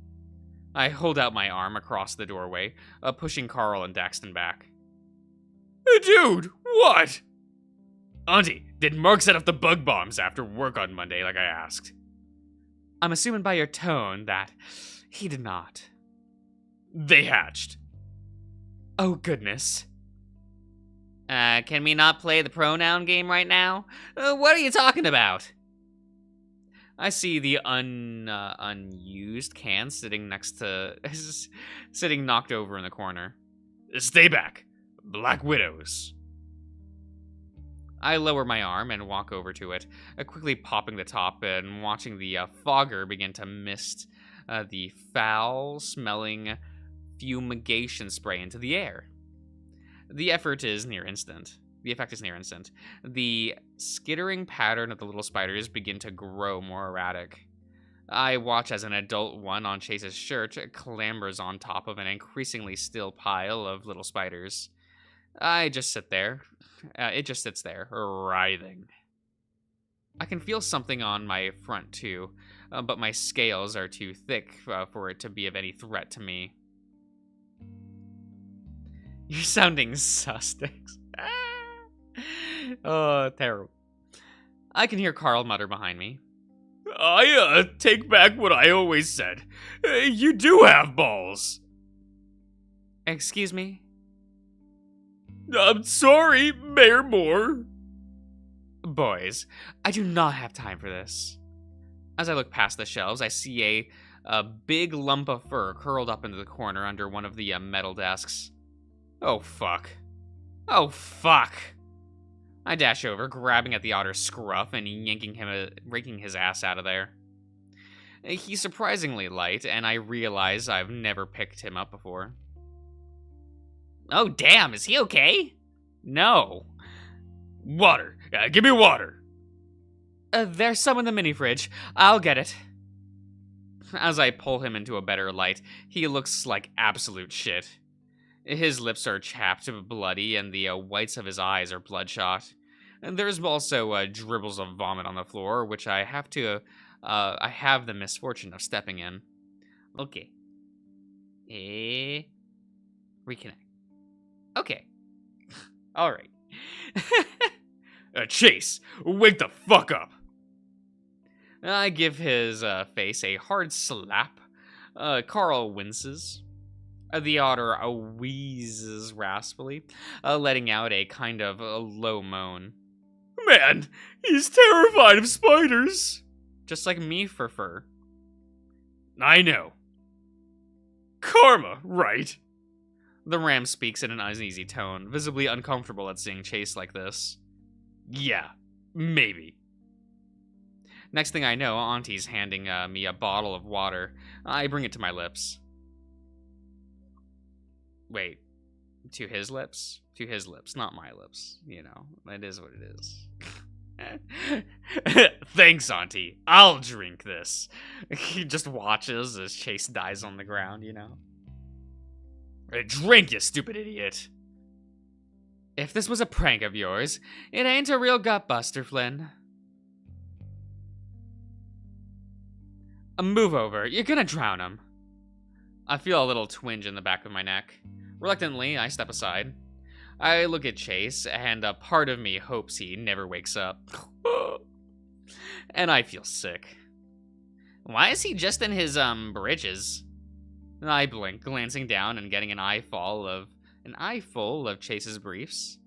I hold out my arm across the doorway, pushing Carl and Daxton back. Dude, what? Auntie, did Mark set up the bug bombs after work on Monday like I asked? I'm assuming by your tone that he did not. They hatched. Oh, goodness. Can we not play the pronoun game right now? What are you talking about? I see the unused can sitting next to... sitting knocked over in the corner. Stay back. Black Widows. I lower my arm and walk over to it, quickly popping the top and watching the fogger begin to mist the foul-smelling fumigation spray into the air. The effect is near instant. The skittering pattern of the little spiders begin to grow more erratic. I watch as an adult one on Chase's shirt clambers on top of an increasingly still pile of little spiders. I just sit there. It just sits there, writhing. I can feel something on my front, too, but my scales are too thick for it to be of any threat to me. You're sounding sus, Dix. Oh, terrible. I can hear Carl mutter behind me. I take back what I always said. You do have balls. Excuse me? I'm sorry, Mayor Moore. Boys, I do not have time for this. As I look past the shelves, I see a big lump of fur curled up into the corner under one of the metal desks. Oh, fuck. Oh, fuck. I dash over, grabbing at the otter's scruff and raking his ass out of there. He's surprisingly light, and I realize I've never picked him up before. Oh, damn, is he okay? No. Water. Give me water. There's some in the mini fridge. I'll get it. As I pull him into a better light, he looks like absolute shit. His lips are chapped and bloody, and the whites of his eyes are bloodshot. And there's also dribbles of vomit on the floor, which I have the misfortune of stepping in. Okay. Reconnect. Okay. All right. Chase, wake the fuck up. I give his face a hard slap. Carl winces. The otter wheezes raspily, letting out a kind of low moan. Man, he's terrified of spiders. Just like me for fur. I know. Karma, right? The ram speaks in an uneasy tone, visibly uncomfortable at seeing Chase like this. Yeah, maybe. Next thing I know, Auntie's handing me a bottle of water. I bring it to my lips. Wait, to his lips? To his lips, not my lips. You know, it is what it is. Thanks, Auntie. I'll drink this. He just watches as Chase dies on the ground, you know? Drink, you stupid idiot. If this was a prank of yours, it ain't a real gutbuster, Flynn. Move over. You're gonna drown him. I feel a little twinge in the back of my neck. Reluctantly, I step aside. I look at Chase, and a part of me hopes he never wakes up. And I feel sick. Why is he just in his, bridges? I blink, glancing down and getting an eyeful of Chase's briefs.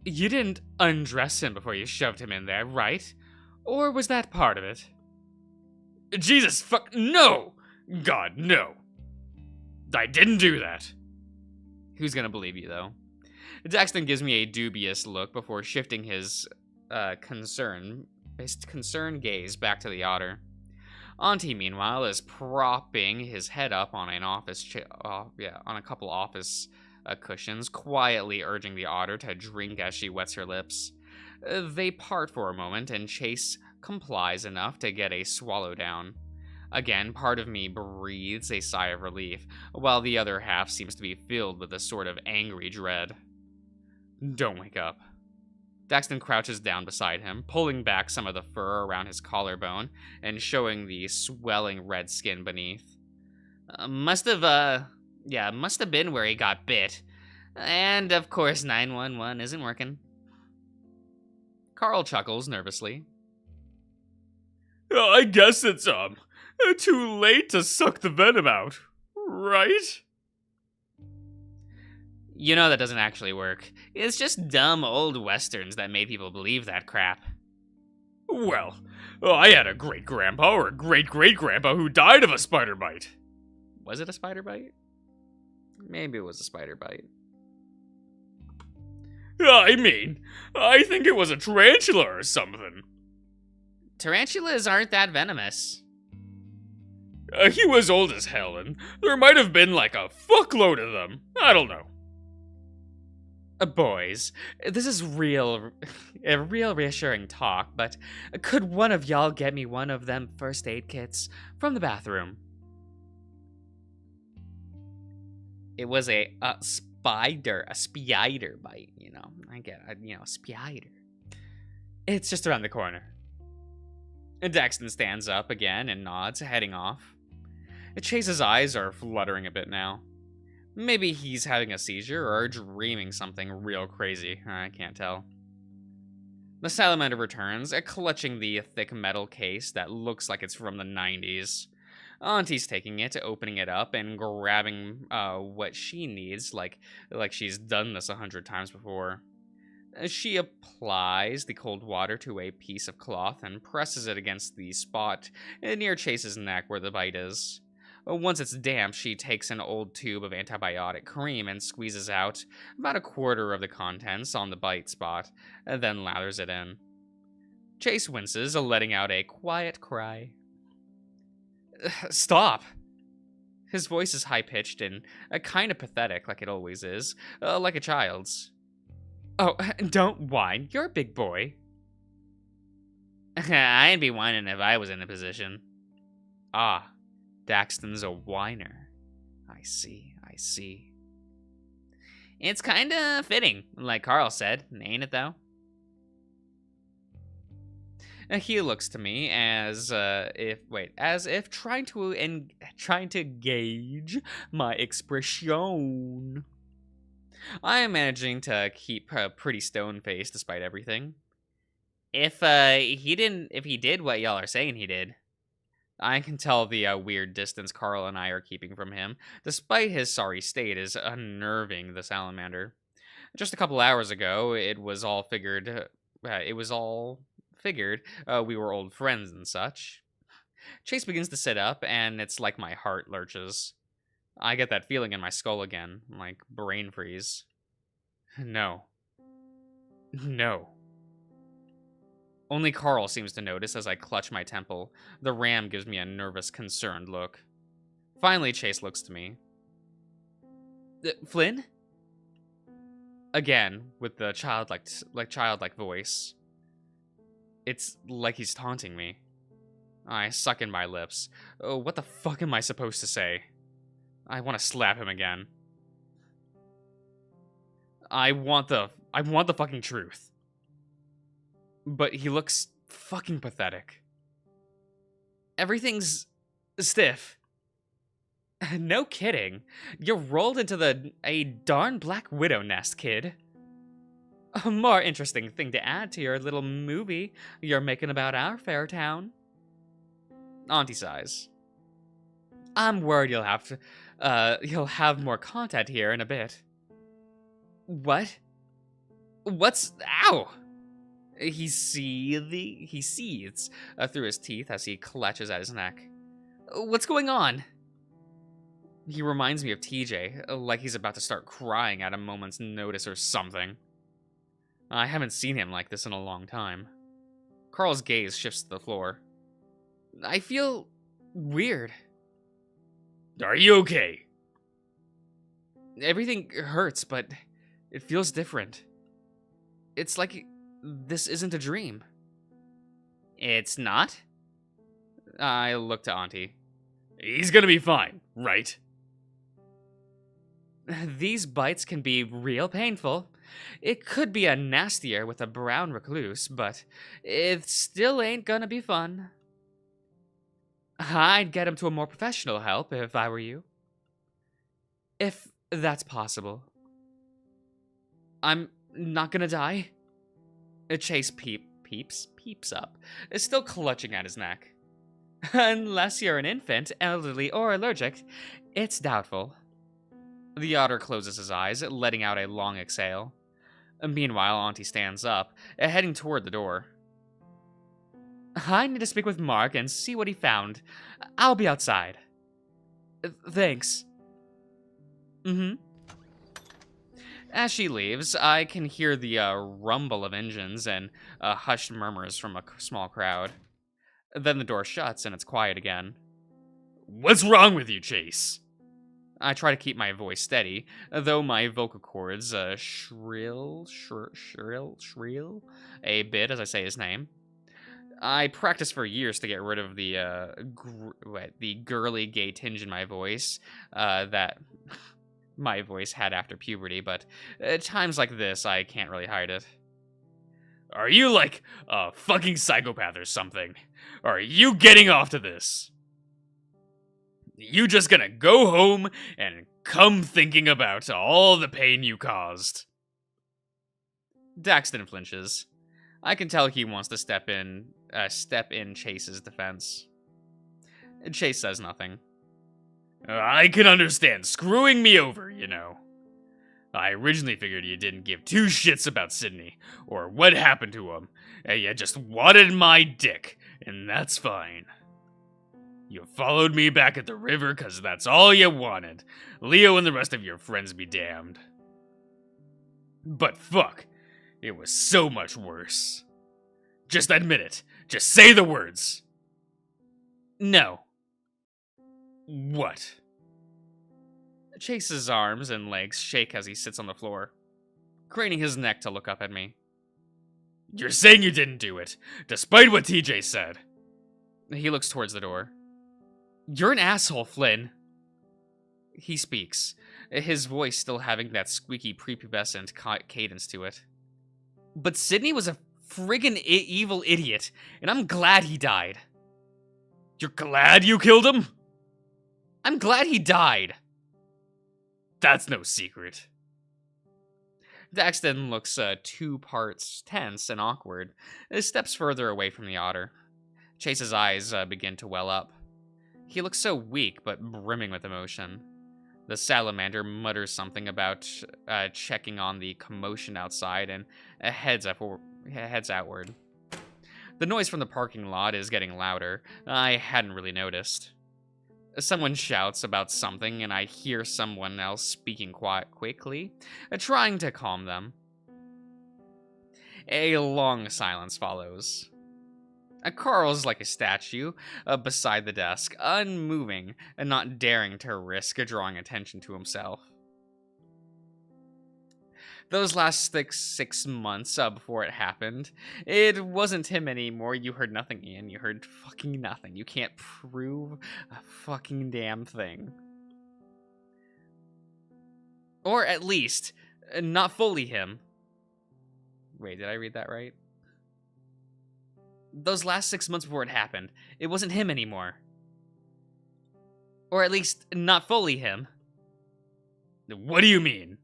You didn't undress him before you shoved him in there, right? Or was that part of it? Jesus fuck, no! God, no. I didn't do that. Who's gonna believe you, though? Daxton gives me a dubious look before shifting his concerned gaze back to the otter. Auntie, meanwhile, is propping his head up on an on a couple office cushions, quietly urging the otter to drink as she wets her lips. They part for a moment, and Chase complies enough to get a swallow down. Again, part of me breathes a sigh of relief, while the other half seems to be filled with a sort of angry dread. Don't wake up. Daxton crouches down beside him, pulling back some of the fur around his collarbone and showing the swelling red skin beneath. Must have been where he got bit. And, of course, 911 isn't working. Carl chuckles nervously. I guess it's, too late to suck the venom out, right? You know that doesn't actually work. It's just dumb old westerns that made people believe that crap. Well, I had a great-grandpa or a great-great-grandpa who died of a spider bite. Was it a spider bite? Maybe it was a spider bite. I mean, I think it was a tarantula or something. Tarantulas aren't that venomous. He was old as hell, and there might have been like a fuckload of them. I don't know. Boys, this is real reassuring talk, but could one of y'all get me one of them first aid kits from the bathroom? It was a spider bite, you know. I get it, spider. It's just around the corner. And Daxton stands up again and nods, heading off. Chase's eyes are fluttering a bit now. Maybe he's having a seizure or dreaming something real crazy. I can't tell. The salamander returns, clutching the thick metal case that looks like it's from the 90s. Auntie's taking it, opening it up, and grabbing what she needs, like she's done this 100 times before. She applies the cold water to a piece of cloth and presses it against the spot near Chase's neck where the bite is. Once it's damp, she takes an old tube of antibiotic cream and squeezes out about a quarter of the contents on the bite spot, and then lathers it in. Chase winces, letting out a quiet cry. Stop! His voice is high-pitched and kind of pathetic, like it always is, like a child's. Oh, don't whine. You're a big boy. I'd be whining if I was in a position. Ah, Daxton's a whiner. I see. It's kinda fitting, like Carl said, ain't it though? He looks to me as if trying to gauge my expression. I am managing to keep a pretty stone-faced despite everything. If he did what y'all are saying he did, I can tell the weird distance Carl and I are keeping from him, despite his sorry state, is unnerving the salamander. Just a couple hours ago, it was all figured we were old friends and such. Chase begins to sit up, and it's like my heart lurches. I get that feeling in my skull again, like brain freeze. No. Only Carl seems to notice as I clutch my temple. The ram gives me a nervous, concerned look. Finally, Chase looks to me. Flynn? Again, with the childlike voice. It's like he's taunting me. I suck in my lips. Oh, what the fuck am I supposed to say? I want to slap him again. I want the fucking truth. But he looks fucking pathetic. Everything's stiff. No kidding. You're rolled into a darn Black Widow nest, kid. A more interesting thing to add to your little movie you're making about our fair town. Auntie sighs. I'm worried you'll have more content here in a bit. What? Ow! He seethes through his teeth as he clutches at his neck. What's going on? He reminds me of TJ, like he's about to start crying at a moment's notice or something. I haven't seen him like this in a long time. Carl's gaze shifts to the floor. I feel weird. Are you okay? Everything hurts, but it feels different. It's like This isn't a dream. It's not? I looked to Auntie. He's gonna be fine, right? These bites can be real painful. It could be a nastier with a brown recluse, but it still ain't gonna be fun. I'd get him to a more professional help if I were you. If that's possible. I'm not gonna die. Chase peeps up, is still clutching at his neck. Unless you're an infant, elderly, or allergic, it's doubtful. The otter closes his eyes, letting out a long exhale. Meanwhile, Auntie stands up, heading toward the door. I need to speak with Mark and see what he found. I'll be outside. Thanks. Mm-hmm. As she leaves, I can hear the rumble of engines and hushed murmurs from a small crowd. Then the door shuts and it's quiet again. What's wrong with you, Chase? I try to keep my voice steady, though my vocal cords shrill a bit as I say his name. I practiced for years to get rid of the girly gay tinge in my voice that my voice had after puberty, but at times like this, I can't really hide it. Are you like a fucking psychopath or something? Or are you getting off to this? You just gonna go home and come thinking about all the pain you caused? Daxton flinches. I can tell he wants to step in Chase's defense. Chase says nothing. I can understand screwing me over, you know. I originally figured you didn't give two shits about Sydney, or what happened to him, and you just wanted my dick, and that's fine. You followed me back at the river because that's all you wanted. Leo and the rest of your friends be damned. But fuck, it was so much worse. Just admit it. Just say the words. No. What? Chase's arms and legs shake as he sits on the floor, craning his neck to look up at me. You're saying you didn't do it, despite what TJ said. He looks towards the door. You're an asshole, Flynn. He speaks, his voice still having that squeaky prepubescent cadence to it. But Sydney was a friggin' evil idiot, and I'm glad he died. You're glad you killed him? I'm glad he died. That's no secret. Daxton looks 2 parts tense and awkward, steps further away from the otter. Chase's eyes begin to well up. He looks so weak, but brimming with emotion. The salamander mutters something about checking on the commotion outside and heads outward. The noise from the parking lot is getting louder. I hadn't really noticed. Someone shouts about something, and I hear someone else speaking quite quickly, trying to calm them. A long silence follows. Carl's like a statue beside the desk, unmoving and not daring to risk drawing attention to himself. Those last six months before it happened, it wasn't him anymore. You heard nothing, Ian. You heard fucking nothing. You can't prove a fucking damn thing. Or at least, not fully him. Wait, did I read that right? Those last 6 months before it happened, it wasn't him anymore. Or at least, not fully him. What do you mean?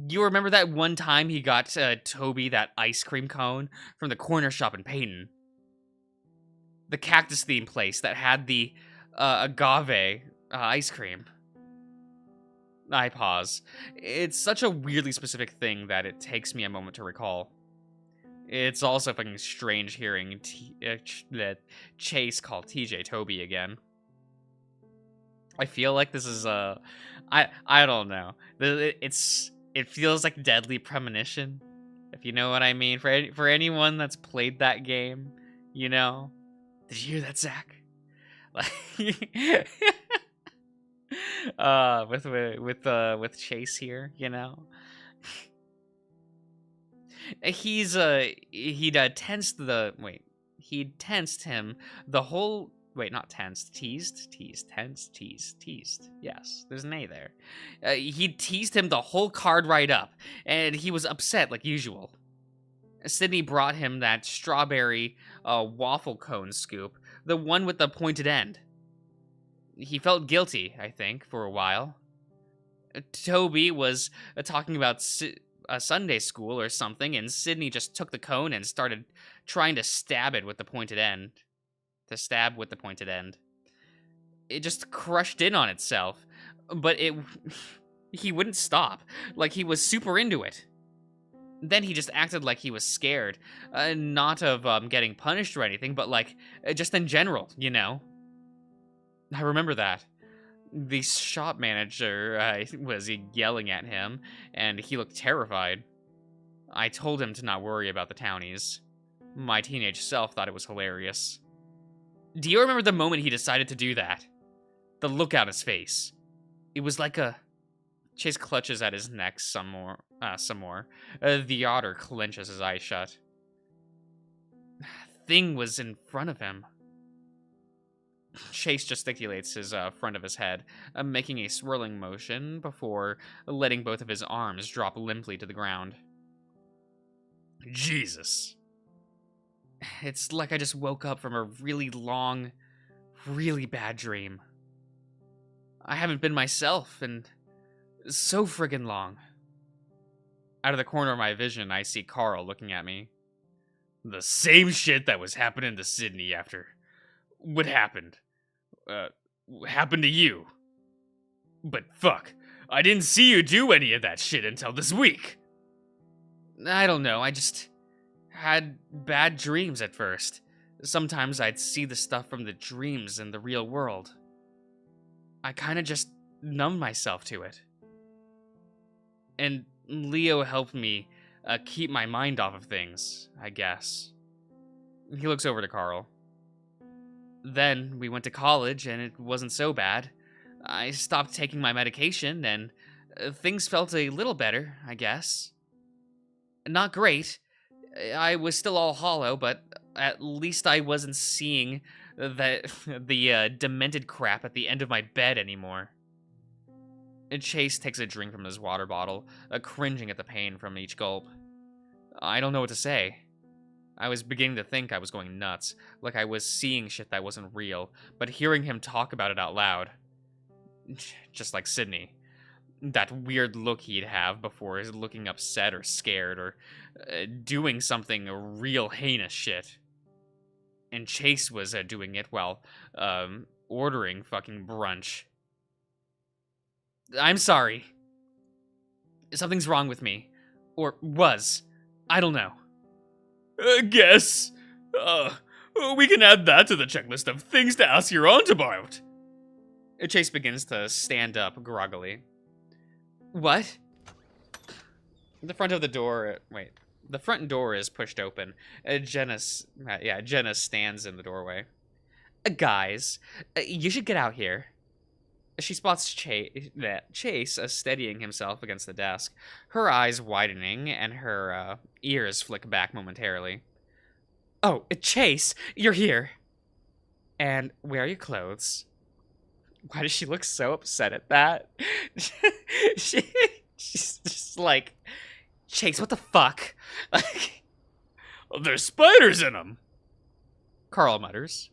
You remember that one time he got Toby that ice cream cone from the corner shop in Peyton? The cactus-themed place that had the agave ice cream. I pause. It's such a weirdly specific thing that it takes me a moment to recall. It's also fucking strange hearing that Chase called TJ Toby again. I feel like this is I don't know. It feels like deadly premonition, if you know what I mean. For anyone that's played that game, you know. Did you hear that, Zach? With Chase here, you know. He'd tensed him the whole. Wait, not tensed. Teased. Yes, there's an A there. He'd teased him the whole card right up, and he was upset like usual. Sydney brought him that strawberry waffle cone scoop, the one with the pointed end. He felt guilty, I think, for a while. Toby was talking about a Sunday school or something, and Sydney just took the cone and started trying to stab it with the pointed end. To stab with the pointed end. It just crushed in on itself, but he wouldn't stop, like he was super into it. Then he just acted like he was scared, not of getting punished or anything, but like just in general, you know. I remember that. The shop manager was yelling at him, and he looked terrified. I told him to not worry about the townies. My teenage self thought it was hilarious. Do you remember the moment he decided to do that? The look on his face. It was like a... Chase clutches at his neck some more. The otter clenches his eyes shut. Thing was in front of him. Chase gesticulates his front of his head, making a swirling motion before letting both of his arms drop limply to the ground. Jesus. It's like I just woke up from a really long, really bad dream. I haven't been myself in so friggin' long. Out of the corner of my vision, I see Carl looking at me. The same shit that was happening to Sydney after. What happened? Happened to you. But fuck, I didn't see you do any of that shit until this week. I don't know, I just had bad dreams at first. Sometimes I'd see the stuff from the dreams in the real world. I kinda just numbed myself to it. And Leo helped me keep my mind off of things, I guess. He looks over to Carl. Then we went to college, and it wasn't so bad. I stopped taking my medication, and things felt a little better, I guess. Not great. I was still all hollow, but at least I wasn't seeing the demented crap at the end of my bed anymore. Chase takes a drink from his water bottle, cringing at the pain from each gulp. I don't know what to say. I was beginning to think I was going nuts, like I was seeing shit that wasn't real, but hearing him talk about it out loud. Just like Sydney. That weird look he'd have before is looking upset or scared or doing something real heinous shit. And Chase was doing it while ordering fucking brunch. I'm sorry. Something's wrong with me. Or was. I don't know. Guess. We can add that to the checklist of things to ask your aunt about. Chase begins to stand up groggily. What? The front door is pushed open. Jenna stands in the doorway. Guys, you should get out here. She spots Chase steadying himself against the desk, her eyes widening and her ears flick back momentarily. Oh, Chase, you're here. And where are your clothes? Why does she look so upset at that? She's just like, Chase, what the fuck? Well, there's spiders in them. Carl mutters.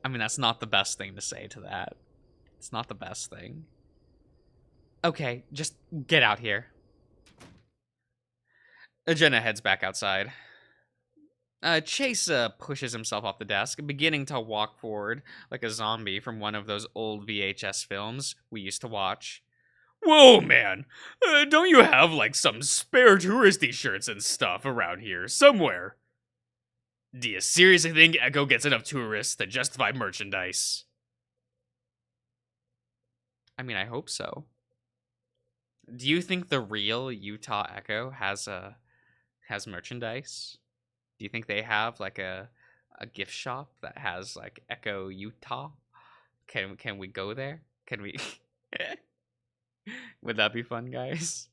I mean, that's not the best thing to say to that. It's not the best thing. Okay, just get out here. Jenna heads back outside. Chase pushes himself off the desk, beginning to walk forward like a zombie from one of those old VHS films we used to watch. Whoa, man! Don't you have, like, some spare touristy shirts and stuff around here somewhere? Do you seriously think Echo gets enough tourists to justify merchandise? I mean, I hope so. Do you think the real Utah Echo has merchandise? Do you think they have like a gift shop that has like Echo Utah? Can we go there? Can we? Would that be fun, guys?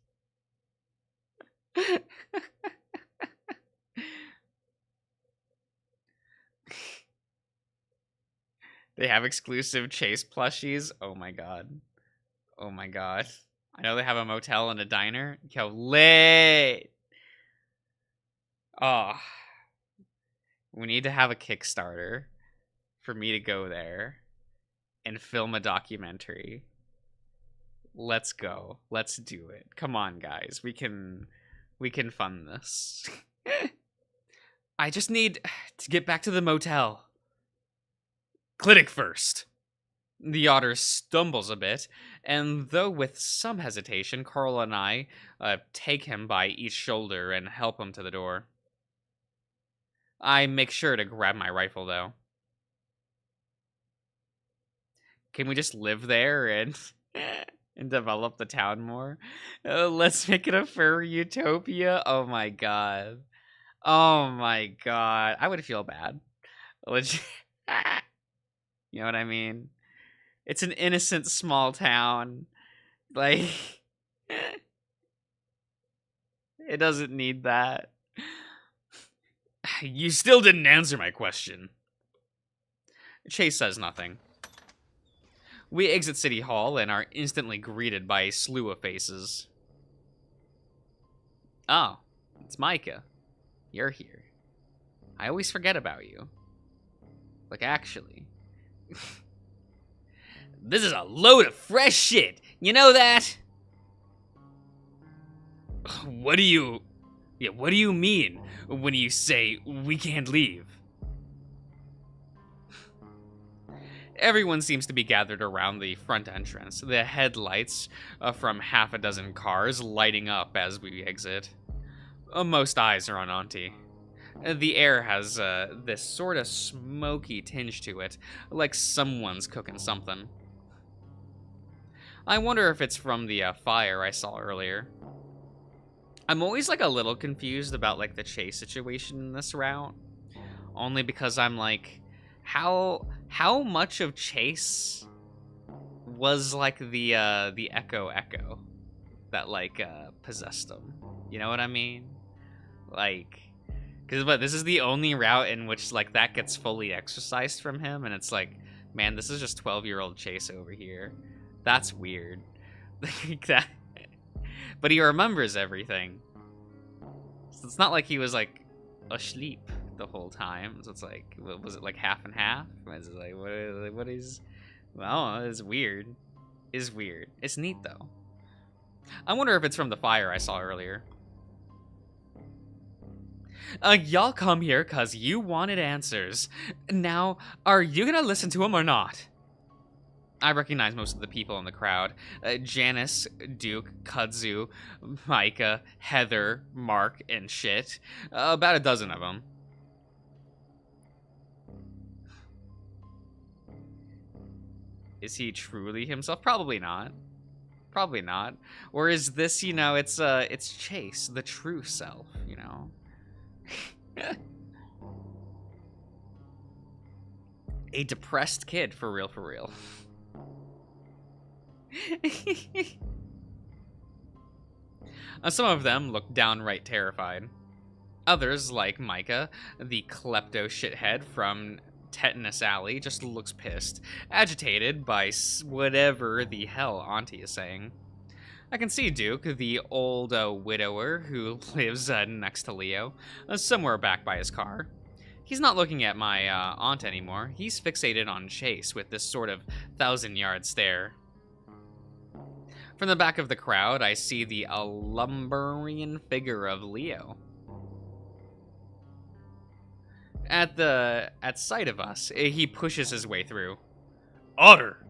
They have exclusive Chase plushies. Oh my god. Oh my god. I know they have a motel and a diner. Yo, lit. Oh, we need to have a Kickstarter for me to go there and film a documentary. Let's go. Let's do it. Come on, guys. We can fund this. I just need to get back to the motel. Clinic first. The otter stumbles a bit, and though with some hesitation, Carl and I take him by each shoulder and help him to the door. I make sure to grab my rifle, though. Can we just live there and and develop the town more? Let's make it a furry utopia. Oh my god. Oh my god. I would feel bad. Legit. You know what I mean? It's an innocent small town. Like, it doesn't need that. You still didn't answer my question. Chase says nothing. We exit City Hall and are instantly greeted by a slew of faces. Oh, it's Micah. You're here. I always forget about you. Like, actually. This is a load of fresh shit. You know that? What do you mean when you say we can't leave? Everyone seems to be gathered around the front entrance, the headlights from half a dozen cars lighting up as we exit. Most eyes are on Auntie. The air has this sort of smoky tinge to it, like someone's cooking something. I wonder if it's from the fire I saw earlier. I'm always like a little confused about like the Chase situation in this route, only because I'm like, how much of Chase was like the Echo that like possessed him? You know what I mean? Like, because this is the only route in which like that gets fully exorcised from him, and it's like, man, this is just 12-year-old Chase over here. That's weird. Like that. But he remembers everything. So it's not like he was like asleep the whole time. So it's like, was it like half and half? Was it like what is? Well, it's weird. It's weird. It's neat though. I wonder if it's from the fire I saw earlier. Y'all come here cause you wanted answers. Now, are you gonna listen to them or not? I recognize most of the people in the crowd. Janice, Duke, Kudzu, Micah, Heather, Mark, and shit. About a dozen of them. Is he truly himself? Probably not. Probably not. Or is this, you know, it's Chase, the true self, you know? A depressed kid, for real, for real. Some of them look downright terrified. Others, like Micah, the klepto shithead from Tetanus Alley, just looks pissed, agitated by whatever the hell Auntie is saying. I can see Duke, the old widower who lives next to Leo, somewhere back by his car. He's not looking at my aunt anymore. He's fixated on Chase with this sort of 1,000-yard stare. From the back of the crowd, I see the lumbering figure of Leo. At sight of us, he pushes his way through. Otter!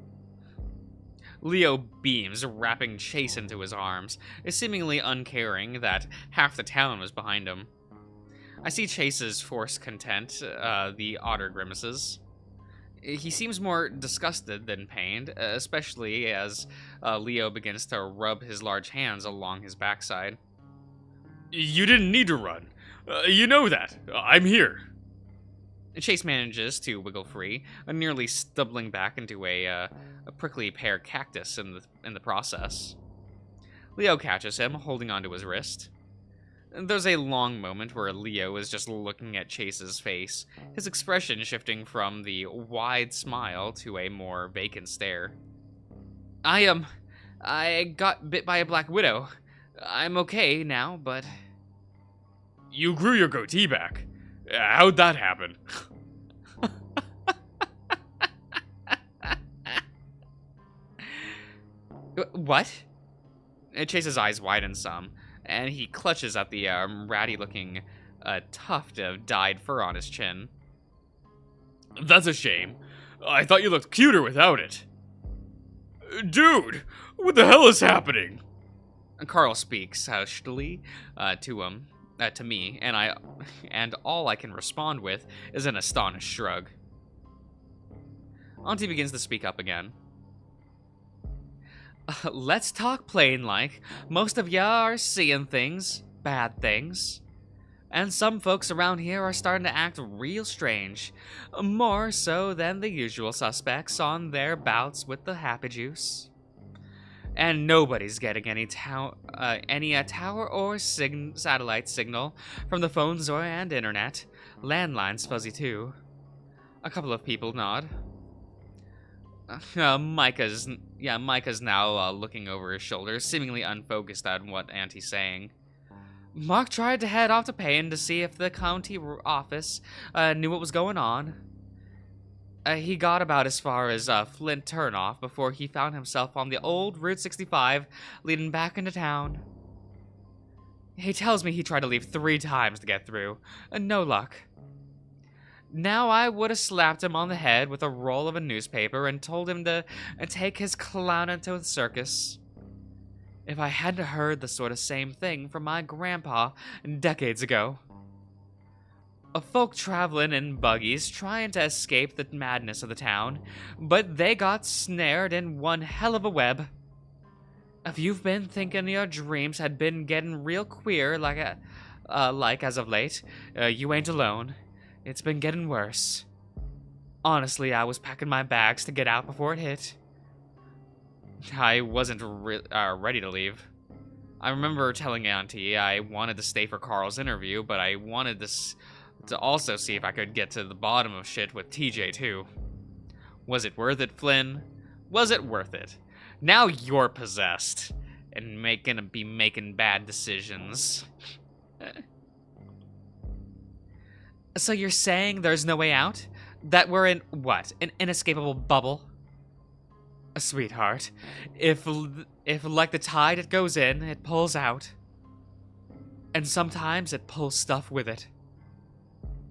Leo beams, wrapping Chase into his arms, seemingly uncaring that half the town was behind him. I see Chase's forced content, the otter grimaces. He seems more disgusted than pained, especially as Leo begins to rub his large hands along his backside. You didn't need to run. You know that. I'm here. Chase manages to wiggle free, nearly stumbling back into a prickly pear cactus in the process. Leo catches him, holding onto his wrist. There's a long moment where Leo is just looking at Chase's face, his expression shifting from the wide smile to a more vacant stare. I got bit by a black widow. I'm okay now, but... You grew your goatee back. How'd that happen? What? Chase's eyes widen some, and he clutches at the ratty-looking tuft of dyed fur on his chin. That's a shame. I thought you looked cuter without it. Dude, what the hell is happening? Carl speaks hushedly to me, and all I can respond with is an astonished shrug. Auntie begins to speak up again. Let's talk plain like. Most of ya are seeing things, bad things. And some folks around here are starting to act real strange. More so than the usual suspects on their bouts with the happy juice. And nobody's getting any tower or satellite signal from the phones and internet. Landline's fuzzy too. A couple of people nod. Micah's now looking over his shoulder, seemingly unfocused on what Auntie's saying. Mark tried to head off to Payne to see if the county office knew what was going on. He got about as far as Flint turnoff before he found himself on the old Route 65 leading back into town. He tells me he tried to leave 3 times to get through. No luck. Now I would have slapped him on the head with a roll of a newspaper and told him to take his clown into the circus. If I hadn't heard the sort of same thing from my grandpa decades ago. A folk traveling in buggies trying to escape the madness of the town, but they got snared in one hell of a web. If you've been thinking your dreams had been getting real queer like as of late, you ain't alone. It's been getting worse. Honestly, I was packing my bags to get out before it hit. I wasn't ready to leave. I remember telling Auntie I wanted to stay for Carl's interview, but I wanted to also see if I could get to the bottom of shit with TJ too. Was it worth it, Flynn? Was it worth it? Now you're possessed and gonna be making bad decisions. So you're saying there's no way out? That we're in, what, an inescapable bubble? Sweetheart, if like the tide it goes in, it pulls out. And sometimes it pulls stuff with it.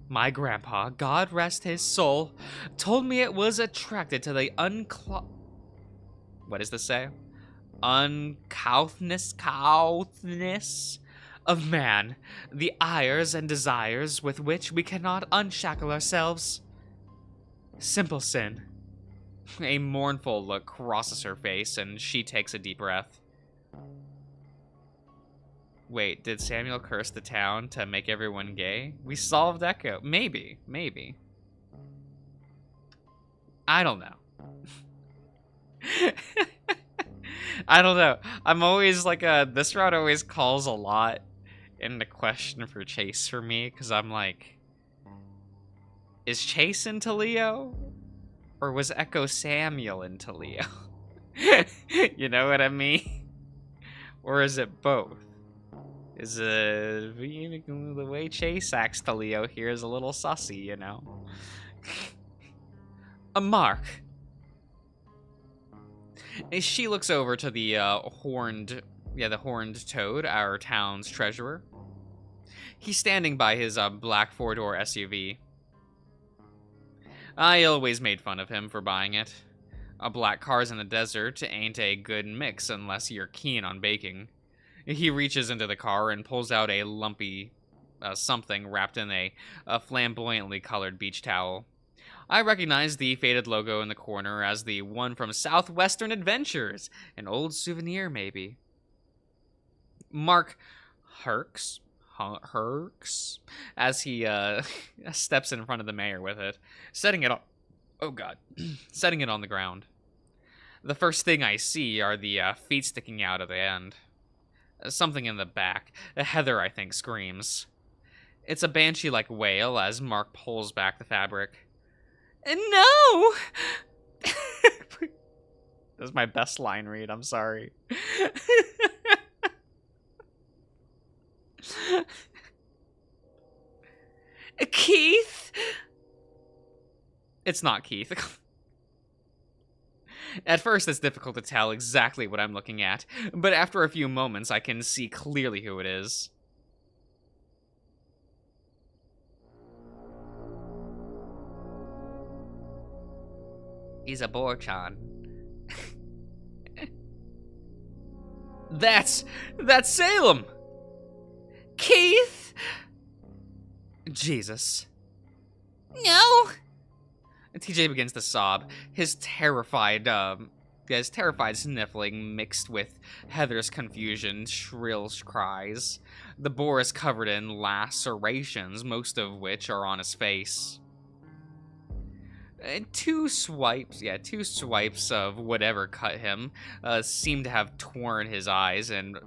My grandpa, God rest his soul, told me it was attracted to the what does this say? Uncouthness of man, the ires and desires with which we cannot unshackle ourselves. Simple sin. A mournful look crosses her face, and she takes a deep breath. Wait, did Samuel curse the town to make everyone gay? We solved Echo. Maybe. I don't know. I don't know. I'm always like, this route always calls a lot into question for Chase for me, because I'm like, is Chase into Leo? Or was Echo Samuel into Leo? You know what I mean? Or is it both? Is the way Chase acts to Leo here is a little sussy, you know? Mark. She looks over to the horned toad, our town's treasurer. He's standing by his black 4-door SUV. I always made fun of him for buying it. Black cars in the desert ain't a good mix unless you're keen on baking. He reaches into the car and pulls out a lumpy something wrapped in a flamboyantly colored beach towel. I recognize the faded logo in the corner as the one from Southwestern Adventures. An old souvenir, maybe. Mark Herks as he steps in front of the mayor with it, setting it on the ground. The first thing I see are the feet sticking out of the end. Something in the back. Heather, I think, screams. It's a banshee-like wail as Mark pulls back the fabric. No! That's my best line read, I'm sorry. Keith? It's not Keith. At first, it's difficult to tell exactly what I'm looking at, but after a few moments, I can see clearly who it is. He's a Borchan. That's Salem! Keith! Jesus. No! TJ begins to sob, his terrified sniffling mixed with Heather's confusion, shrill cries. The boar is covered in lacerations, most of which are on his face. Two swipes of whatever cut him seem to have torn his eyes and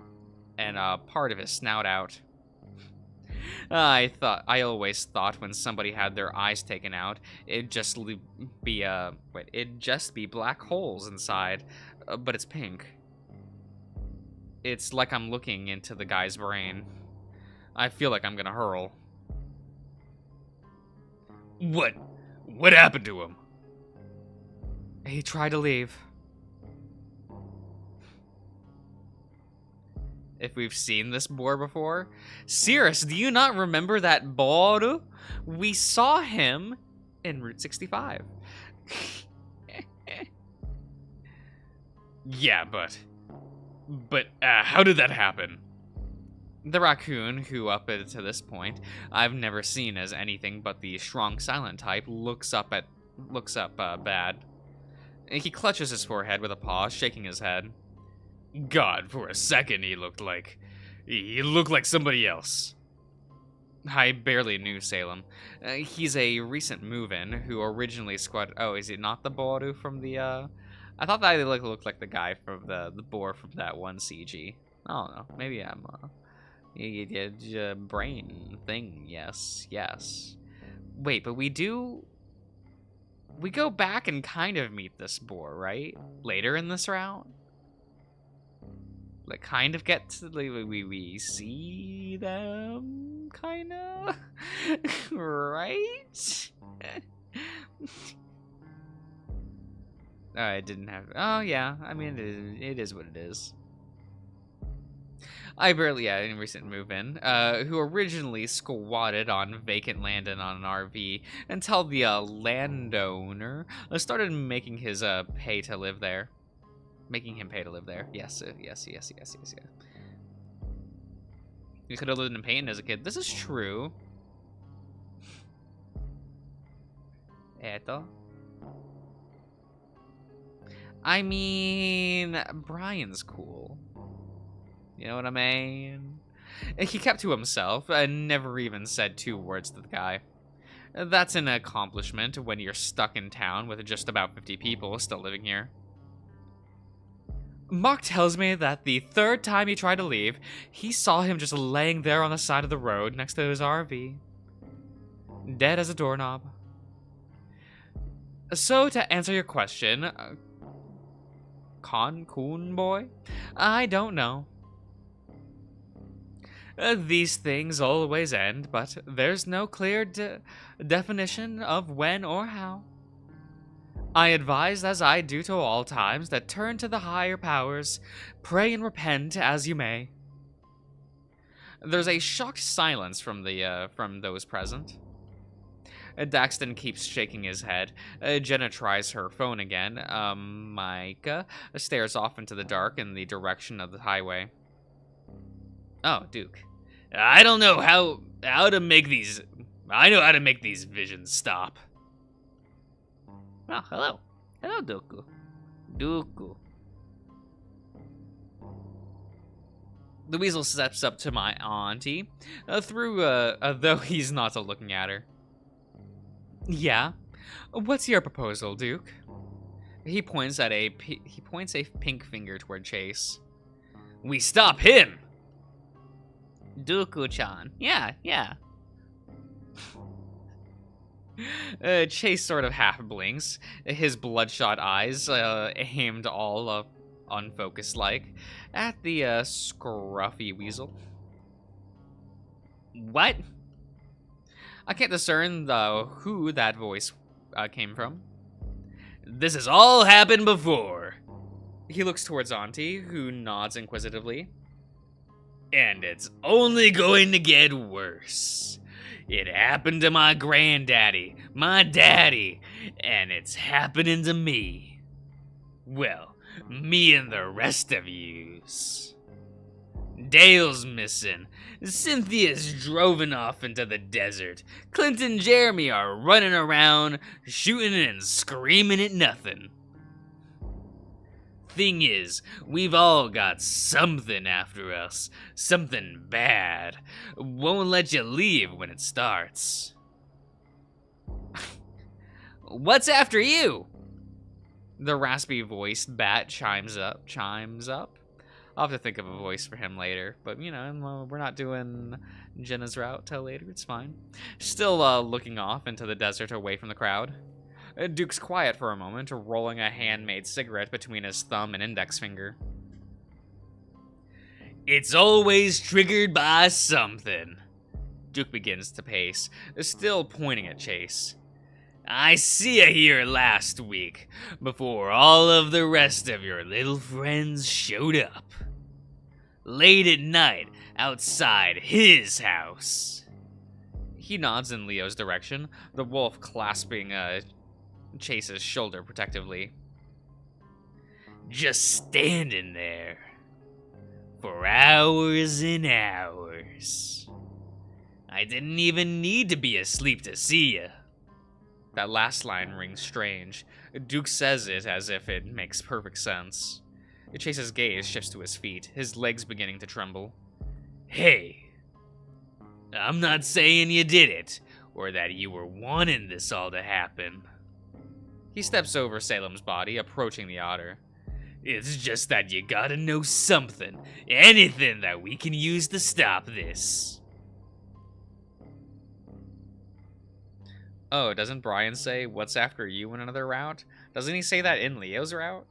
part of his snout out. I always thought when somebody had their eyes taken out, it'd just be black holes inside, but it's pink. It's like I'm looking into the guy's brain. I feel like I'm gonna hurl. What happened to him? He tried to leave. If we've seen this boar before. Cirrus, do you not remember that boar? We saw him in Route 65. Yeah, but how did that happen? The raccoon, who up to this point I've never seen as anything but the strong silent type, looks up bad. He clutches his forehead with a paw, shaking his head. God, for a second he looked like somebody else. I barely knew Salem. He's a recent move-in who originally squatted. Oh, is it not the Boru from the? I thought that looked like the guy from the boar from that one CG. I don't know. Maybe I'm brain thing. Yes. Wait, but we go back and kind of meet this boar, right? Later in this route. Like, kind of get to, we see them, kind of, right? I didn't have, oh yeah, I mean, it is what it is. In recent move-in, who originally squatted on vacant land and on an RV until the landowner started making his pay to live there. Making him pay to live there. Yes. You could have lived in Payton as a kid. This is true. Eto. I mean, Brian's cool. You know what I mean? He kept to himself and never even said 2 words to the guy. That's an accomplishment when you're stuck in town with just about 50 people still living here. Mark tells me that the 3rd time he tried to leave, he saw him just laying there on the side of the road next to his RV. Dead as a doorknob. So, to answer your question, Coon boy? I don't know. These things always end, but there's no clear definition of when or how. I advise, as I do to all times, that turn to the higher powers, pray and repent as you may. There's a shocked silence from those present. Daxton keeps shaking his head. Jenna tries her phone again. Micah stares off into the dark in the direction of the highway. Oh, Duke. I don't know how to make these. I know how to make these visions stop. Oh, hello. Hello, Dooku. Dooku. The weasel steps up to my auntie, though he's not looking at her. Yeah? What's your proposal, Duke? He points a pink finger toward Chase. We stop him! Dooku-chan. Yeah, yeah. Chase sort of half blinks, his bloodshot eyes aimed all unfocused like at the scruffy weasel. What? I can't discern who that voice came from. This has all happened before. He looks towards Auntie, who nods inquisitively. And it's only going to get worse. It happened to my granddaddy, my daddy, and it's happening to me. Well, me and the rest of yous. Dale's missing. Cynthia's droven off into the desert. Clint and Jeremy are running around, shooting and screaming at nothing. Thing is, we've all got something after us. Something bad. Won't let you leave when it starts. What's after you? The raspy voiced bat chimes up. I'll have to think of a voice for him later, but you know, we're not doing Jenna's route till later, it's fine. Still looking off into the desert away from the crowd. Duke's quiet for a moment, rolling a handmade cigarette between his thumb and index finger. It's always triggered by something. Duke begins to pace, still pointing at Chase. I see you here last week, before all of the rest of your little friends showed up. Late at night, outside his house. He nods in Leo's direction, the wolf clasping Chase's shoulder protectively. Just standing there. For hours and hours. I didn't even need to be asleep to see you. That last line rings strange. Duke says it as if it makes perfect sense. Chase's gaze shifts to his feet, his legs beginning to tremble. Hey, I'm not saying you did it, or that you were wanting this all to happen. He steps over Salem's body, approaching the otter. It's just that you gotta know something, anything that we can use to stop this. Oh, doesn't Brian say, what's after you in another route? Doesn't he say that in Leo's route?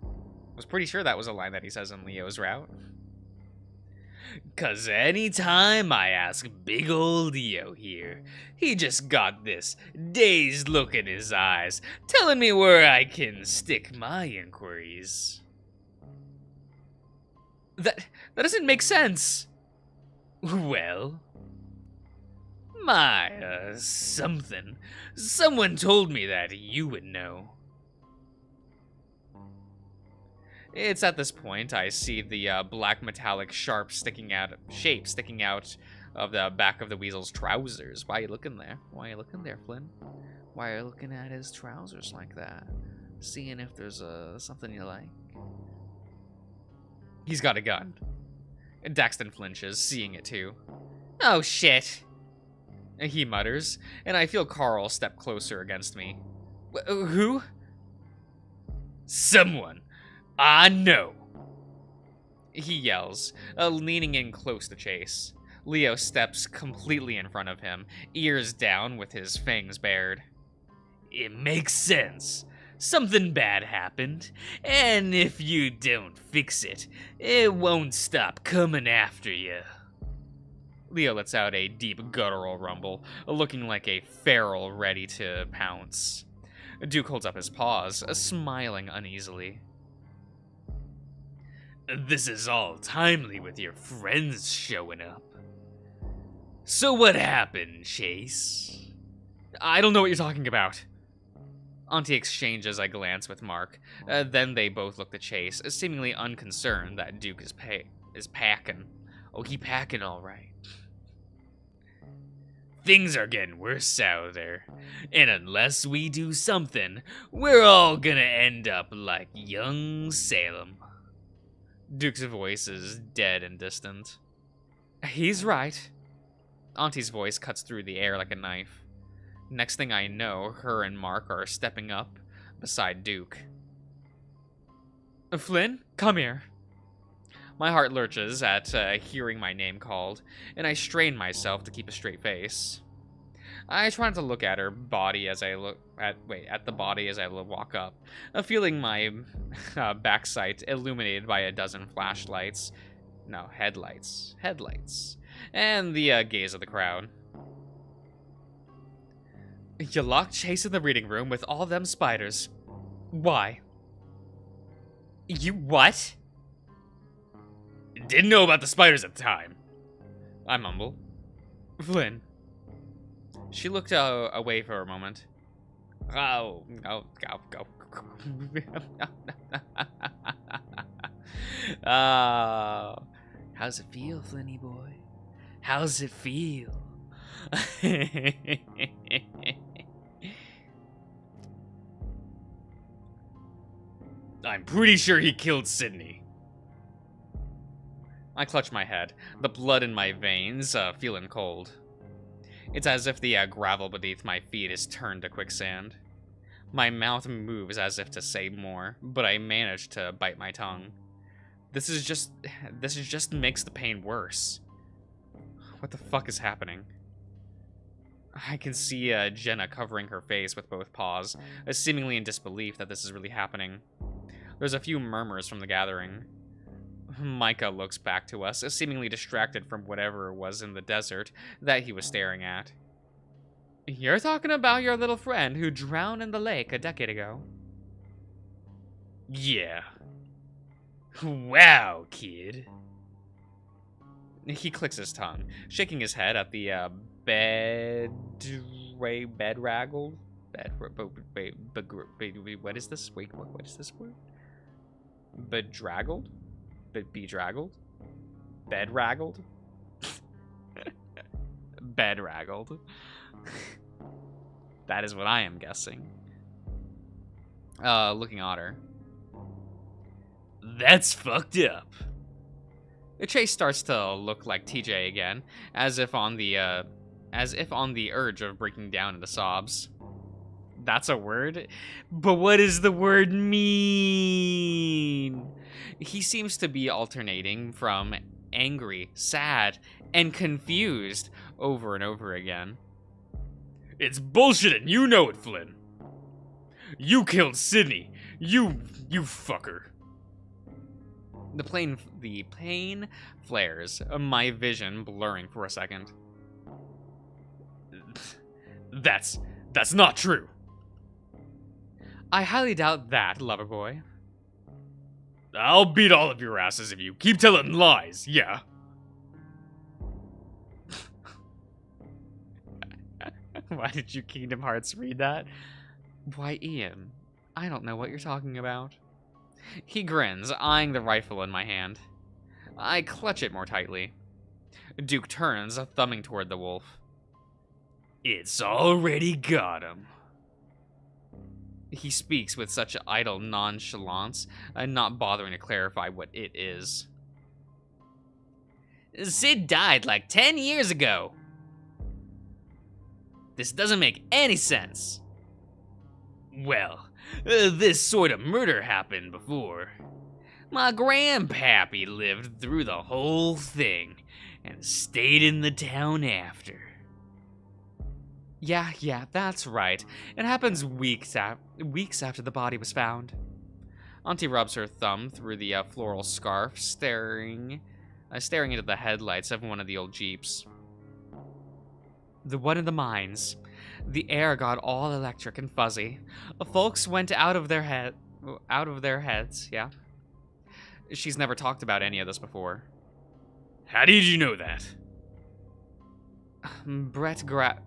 I was pretty sure that was a line that he says in Leo's route. 'Cause anytime I ask big ol' Leo here, he just got this dazed look in his eyes, telling me where I can stick my inquiries. That doesn't make sense. Well, something. Someone told me that you would know. It's at this point I see the black metallic shape sticking out of the back of the weasel's trousers. Why are you looking there? Why are you looking there, Flynn? Why are you looking at his trousers like that? Seeing if there's something you like? He's got a gun. Daxton flinches, seeing it too. Oh shit! He mutters, and I feel Carl step closer against me. Who? Someone I know. He yells, leaning in close to Chase. Leo steps completely in front of him, ears down with his fangs bared. It makes sense. Something bad happened, and if you don't fix it, it won't stop coming after you. Leo lets out a deep guttural rumble, looking like a feral ready to pounce. Duke holds up his paws, smiling uneasily. This is all timely with your friends showing up. So what happened, Chase? I don't know what you're talking about. Auntie exchanges a glance with Mark. Then they both look to Chase, seemingly unconcerned that Duke is packing. Oh, he packing all right. Things are getting worse out there, and unless we do something, we're all gonna end up like young Salem. Duke's voice is dead and distant. He's right. Auntie's voice cuts through the air like a knife. Next thing I know, her and Mark are stepping up beside Duke. Flynn, come here. My heart lurches at hearing my name called, and I strain myself to keep a straight face. I try not to look at her body as I at the body as I walk up, feeling my backside illuminated by a dozen flashlights. No, headlights. Headlights. And the gaze of the crowd. You locked Chase in the reading room with all them spiders. Why? You what? Didn't know about the spiders at the time. I mumble. Flynn. She looked away for a moment. Go. How's it feel, Flinny boy? How's it feel? I'm pretty sure he killed Sydney. I clutch my head, the blood in my veins feeling cold. It's as if the gravel beneath my feet is turned to quicksand. My mouth moves as if to say more, but I manage to bite my tongue. This is just makes the pain worse. What the fuck is happening? I can see Jenna covering her face with both paws, seemingly in disbelief that this is really happening. There's a few murmurs from the gathering. Micah looks back to us, seemingly distracted from whatever it was in the desert that he was staring at. You're talking about your little friend who drowned in the lake a decade ago. Yeah. Wow, kid. He clicks his tongue, shaking his head at the bedraggled. What is this? Wait, what is this word? Bedraggled? Bedraggled? Bedraggled? Bedraggled. That is what I am guessing. Looking at her. That's fucked up. Chase starts to look like TJ again, as if on the urge of breaking down into sobs. That's a word? But what does the word mean? He seems to be alternating from angry, sad, and confused over and over again. It's bullshit and you know it, Flynn. You killed Sydney. You fucker. The plane flares, my vision blurring for a second. That's not true. I highly doubt that, lover boy. I'll beat all of your asses if you keep telling lies, yeah. Why did you Kingdom Hearts read that? Why, Ian, I don't know what you're talking about. He grins, eyeing the rifle in my hand. I clutch it more tightly. Duke turns, thumbing toward the wolf. It's already got him. He speaks with such idle nonchalance, not bothering to clarify what it is. Sid died like 10 years ago. This doesn't make any sense. Well, this sort of murder happened before. My grandpappy lived through the whole thing and stayed in the town after. Yeah, that's right. It happens weeks after the body was found. Auntie rubs her thumb through the floral scarf, staring into the headlights of one of the old Jeeps. The one in the mines. The air got all electric and fuzzy. Folks went out of their heads, yeah. She's never talked about any of this before. How did you know that? Brett gobbed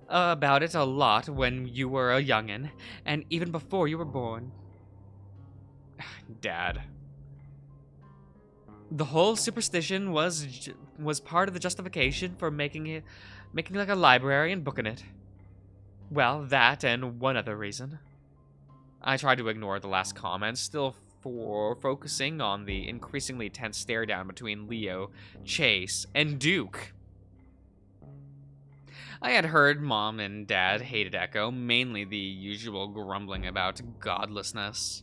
about it a lot when you were a youngin', and even before you were born. Dad. The whole superstition was part of the justification for making like a library and booking it. Well, that and one other reason. I tried to ignore the last comment, still focusing on the increasingly tense stare down between Leo, Chase, and Duke. I had heard Mom and Dad hated Echo, mainly the usual grumbling about godlessness.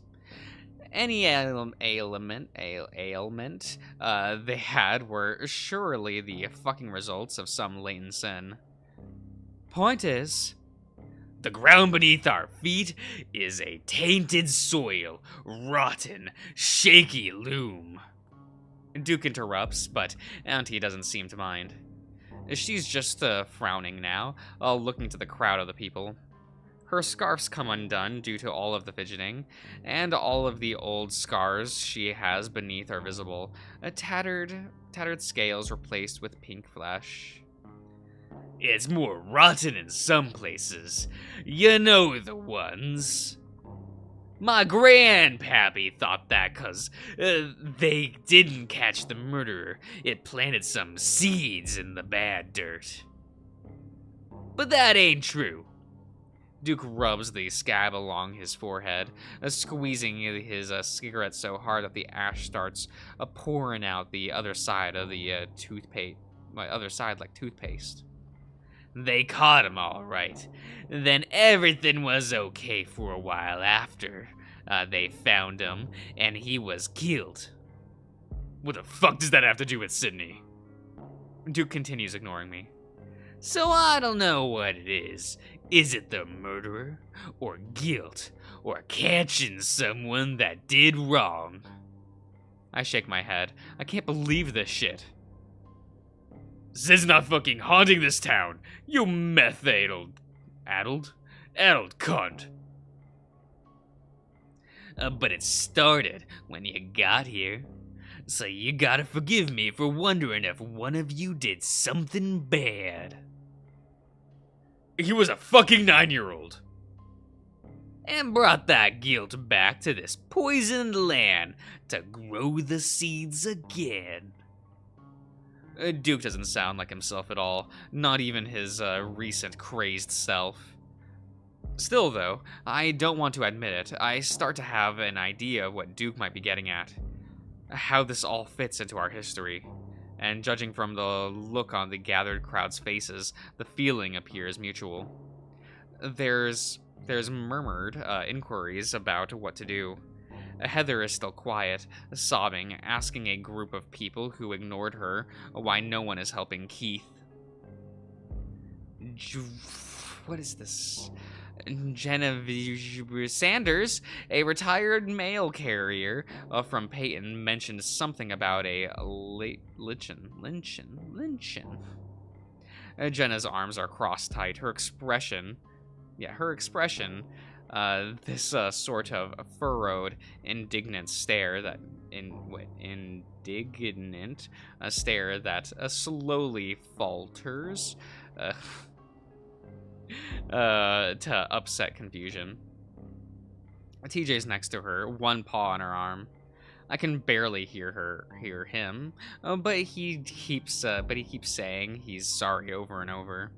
Any ailment they had were surely the fucking results of some latent sin. Point is, The ground beneath our feet is a tainted soil, rotten, shaky loom. Duke interrupts, but Auntie doesn't seem to mind. She's just frowning now, looking to the crowd of the people. Her scarf's come undone due to all of the fidgeting, and all of the old scars she has beneath are visible. Tattered scales replaced with pink flesh. It's more rotten in some places. You know the ones. My grandpappy thought that 'cause they didn't catch the murderer, it planted some seeds in the bad dirt. But that ain't true. Duke rubs the scab along his forehead, squeezing his cigarette so hard that the ash starts pouring out the other side of the toothpaste. My other side like toothpaste. They caught him all right. Then everything was okay for a while after. They found him, and he was killed. What the fuck does that have to do with Sydney? Duke continues ignoring me. So I don't know what it is. Is it the murderer, or guilt, or catching someone that did wrong? I shake my head. I can't believe this shit. Sid's not fucking haunting this town, you meth-addled cunt. But it started when you got here. So you gotta forgive me for wondering if one of you did something bad. He was a fucking 9-year-old. And brought that guilt back to this poisoned land to grow the seeds again. Duke doesn't sound like himself at all, not even his recent crazed self. Still, though, I don't want to admit it, I start to have an idea of what Duke might be getting at. How this all fits into our history. And judging from the look on the gathered crowd's faces, the feeling appears mutual. There's murmured inquiries about what to do. Heather is still quiet, sobbing, asking a group of people who ignored her why no one is helping Keith. What is this? Genevieve Sanders, a retired mail carrier from Peyton, mentioned something about a lynching. Jenna's arms are crossed tight. Her expression, this sort of furrowed, indignant stare that slowly falters. To upset confusion. TJ's next to her, one paw on her arm. I can barely hear him, but he keeps saying he's sorry over and over.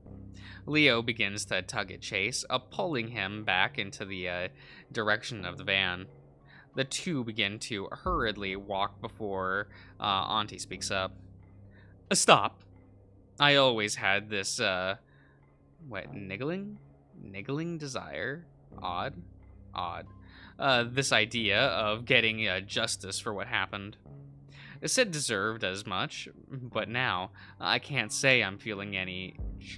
Leo begins to tug at Chase, pulling him back into the direction of the van. The two begin to hurriedly walk before Auntie speaks up. Stop. I always had this niggling desire, odd, this idea of getting justice for what happened. Sid deserved as much, but now I can't say I'm feeling any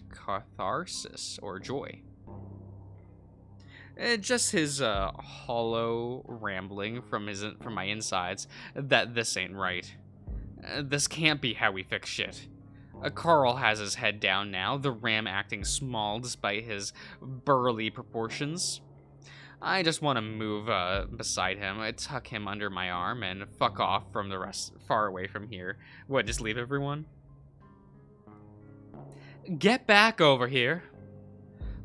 catharsis or joy. Just his hollow rambling from my insides that this ain't right. This can't be how we fix shit. Carl has his head down now, the ram acting small despite his burly proportions. I just want to move beside him, tuck him under my arm, and fuck off from the rest, far away from here. What, just leave everyone? Get back over here.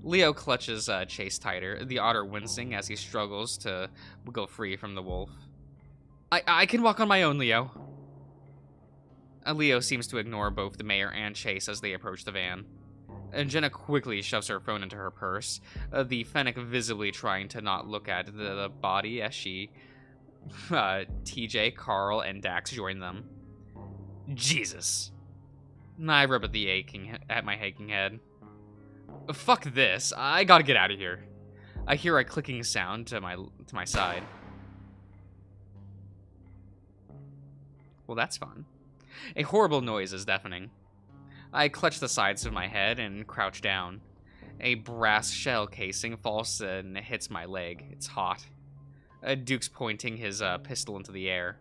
Leo clutches Chase tighter, the otter wincing as he struggles to go free from the wolf. I can walk on my own, Leo. Leo seems to ignore both the mayor and Chase as they approach the van. Jenna quickly shoves her phone into her purse, the fennec visibly trying to not look at the body as TJ, Carl, and Dax join them. Jesus. I rub at my aching head. Fuck this. I gotta get out of here. I hear a clicking sound to my side. Well, that's fun. A horrible noise is deafening. I clutch the sides of my head and crouch down. A brass shell casing falls and hits my leg. It's hot. Duke's pointing his pistol into the air.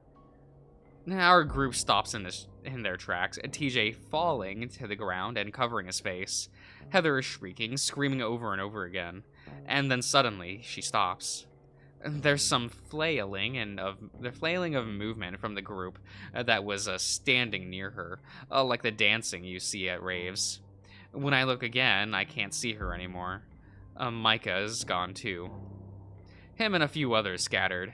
Our group stops in their tracks, TJ falling to the ground and covering his face. Heather is shrieking, screaming over and over again. And then suddenly, she stops. There's some flailing of movement from the group that was standing near her, like the dancing you see at raves. When I look again, I can't see her anymore. Micah's gone too. Him and a few others scattered.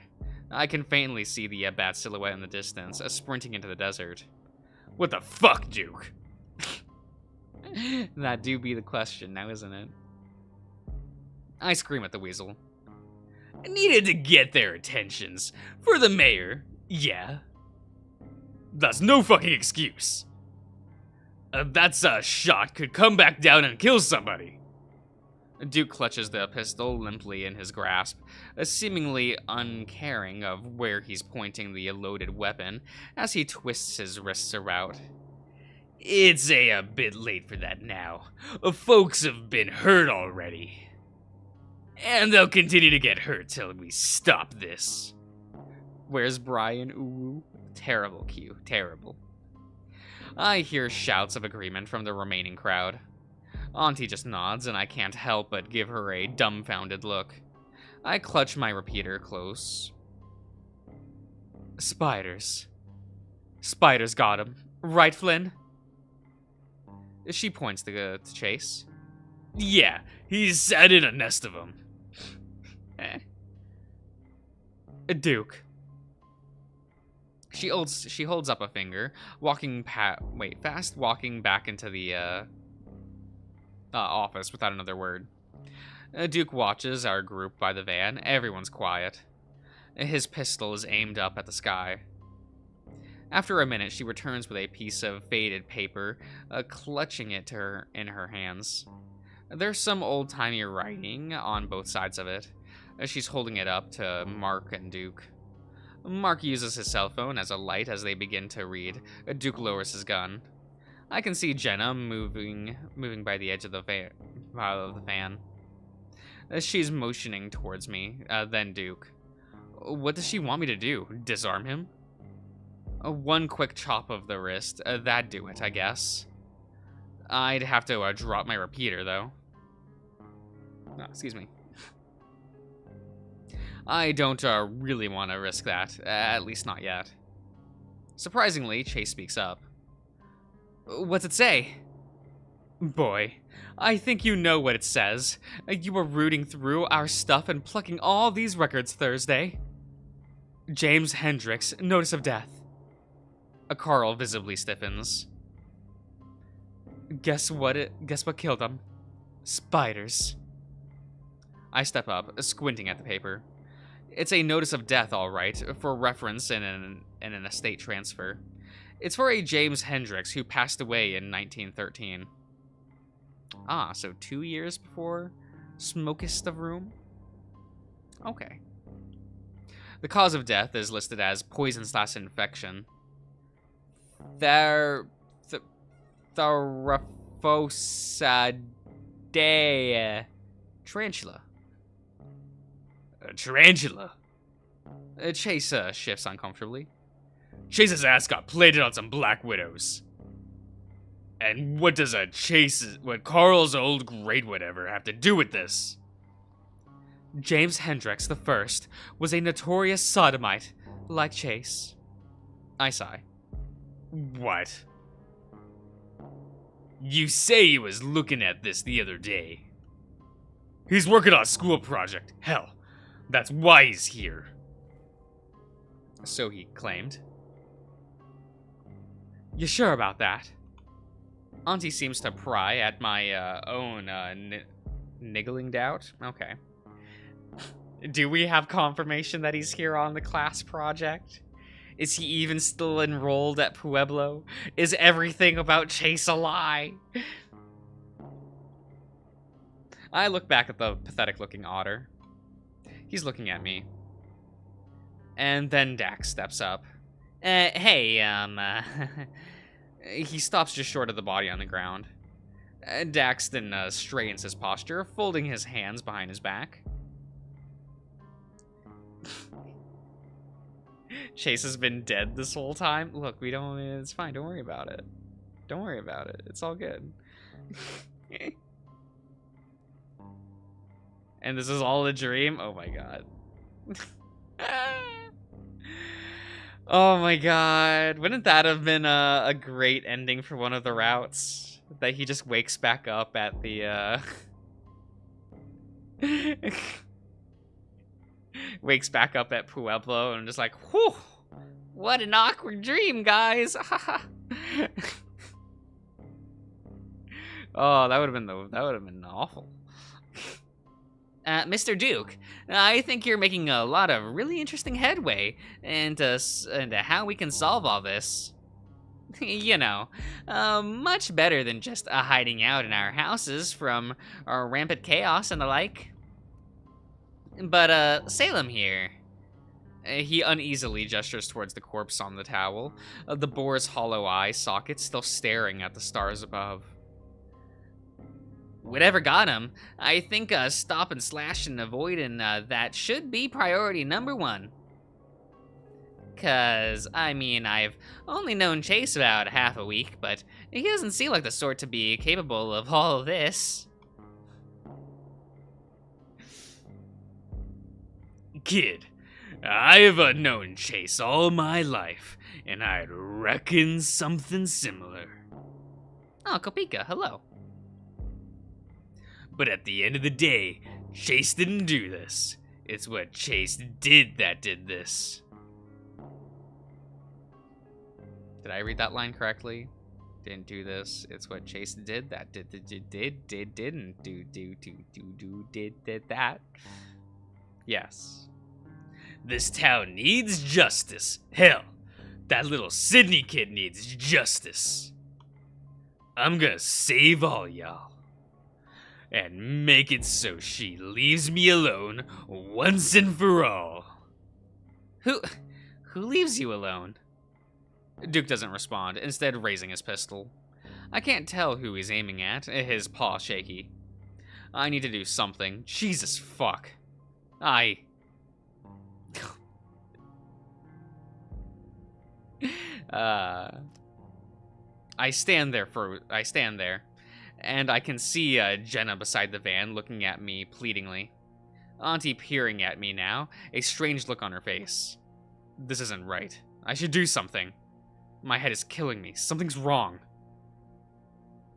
I can faintly see the bat silhouette in the distance, sprinting into the desert. What the fuck, Duke? That do be the question now, isn't it? I scream at the weasel. I needed to get their attentions. For the mayor, yeah. That's no fucking excuse. That's a shot could come back down and kill somebody. Duke clutches the pistol limply in his grasp, seemingly uncaring of where he's pointing the loaded weapon as he twists his wrists about. It's a bit late for that now. Folks have been hurt already. And they'll continue to get hurt till we stop this. Where's Brian? Ooh, terrible cue, terrible. I hear shouts of agreement from the remaining crowd. Auntie just nods, and I can't help but give her a dumbfounded look. I clutch my repeater close. Spiders. Spiders got him. Right, Flynn? She points to Chase. Yeah, he's sat in a nest of them. Duke. She holds up a finger, fast walking back into the office without another word. Duke watches our group by the van. Everyone's quiet. His pistol is aimed up at the sky. After a minute, she returns with a piece of faded paper, clutching it in her hands. There's some old-timey writing on both sides of it. She's holding it up to Mark and Duke. Mark uses his cell phone as a light as they begin to read. Duke lowers his gun. I can see Jenna moving by the edge of the fan. She's motioning towards me, then Duke. What does she want me to do? Disarm him? One quick chop of the wrist. That'd do it, I guess. I'd have to drop my repeater, though. Oh, excuse me. I don't really want to risk that, at least not yet. Surprisingly, Chase speaks up. What's it say? Boy, I think you know what it says. You were rooting through our stuff and plucking all these records Thursday. James Hendricks, notice of death. Carl visibly stiffens. Guess what killed him? Spiders. I step up, squinting at the paper. It's a notice of death, all right, for reference in an estate transfer. It's for a James Hendricks who passed away in 1913. Ah, so 2 years before Smokest of Room? Okay. The cause of death is listed as poison/infection. Theraphosadea. Tarantula. A tarantula? Chase shifts uncomfortably. Chase's ass got plated on some black widows. And what does what Carl's old great whatever have to do with this? James Hendricks the First was a notorious sodomite, like Chase. I sigh. What? You say he was looking at this the other day. He's working on a school project. Hell, that's why he's here. So he claimed. You sure about that? Auntie seems to pry at my own niggling doubt. Okay. Do we have confirmation that he's here on the class project? Is he even still enrolled at Pueblo? Is everything about Chase a lie? I look back at the pathetic-looking otter. He's looking at me. And then Dax steps up. Hey, He stops just short of the body on the ground. Dax then straightens his posture, folding his hands behind his back. Chase has been dead this whole time. Look, it's fine, don't worry about it. Don't worry about it, it's all good. And this is all a dream? Oh my god. Oh my god. Wouldn't that have been a great ending for one of the routes? That he just wakes back up at the, wakes back up at Pueblo and just like, whew! What an awkward dream, guys! Oh, that would have been awful. Mr. Duke, I think you're making a lot of really interesting headway into how we can solve all this. You know, much better than just hiding out in our houses from our rampant chaos and the like. But, Salem here. He uneasily gestures towards the corpse on the towel, the boar's hollow eye socket still staring at the stars above. Whatever got him, I think stopping, slashing, and avoiding that should be priority number one. Cause, I mean, I've only known Chase about half a week, but he doesn't seem like the sort to be capable of all of this. Kid, I've known Chase all my life, and I'd reckon something similar. Oh, Kopika, hello. But at the end of the day, Chase didn't do this. It's what Chase did that did this. Did I read that line correctly? Didn't do this. It's what Chase did that didn't did that. Yes. This town needs justice. Hell, that little Sydney kid needs justice. I'm gonna save all y'all. And make it so she leaves me alone once and for all. Who leaves you alone? Duke doesn't respond, instead raising his pistol. I can't tell who he's aiming at, his paw shaky. I need to do something. Jesus fuck. I stand there, and I can see Jenna beside the van looking at me pleadingly. Auntie peering at me now, a strange look on her face. This isn't right. I should do something. My head is killing me. Something's wrong.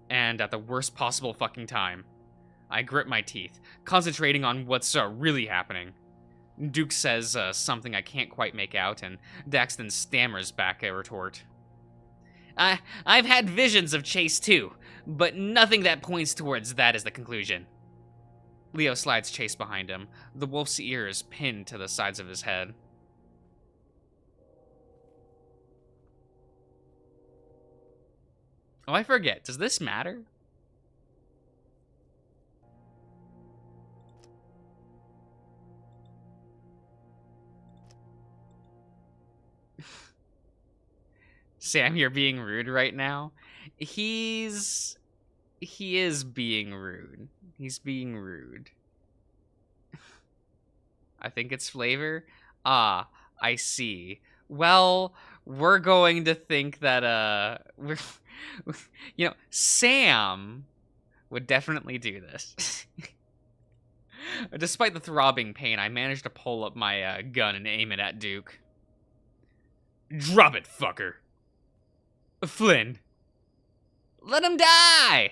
And at the worst possible fucking time, I grip my teeth, concentrating on what's really happening. Duke says something I can't quite make out, and Daxton stammers back a retort. I've had visions of Chase too, but nothing that points towards that as the conclusion. Leo slides Chase behind him, the wolf's ears pinned to the sides of his head. Oh, I forget. Does this matter? Sam, you're being rude right now. He is being rude. He's being rude. I think it's flavor. Ah, I see. Well, we're going to think that Sam would definitely do this. Despite the throbbing pain, I managed to pull up my gun and aim it at Duke. Drop it, fucker. Flynn. Let him die!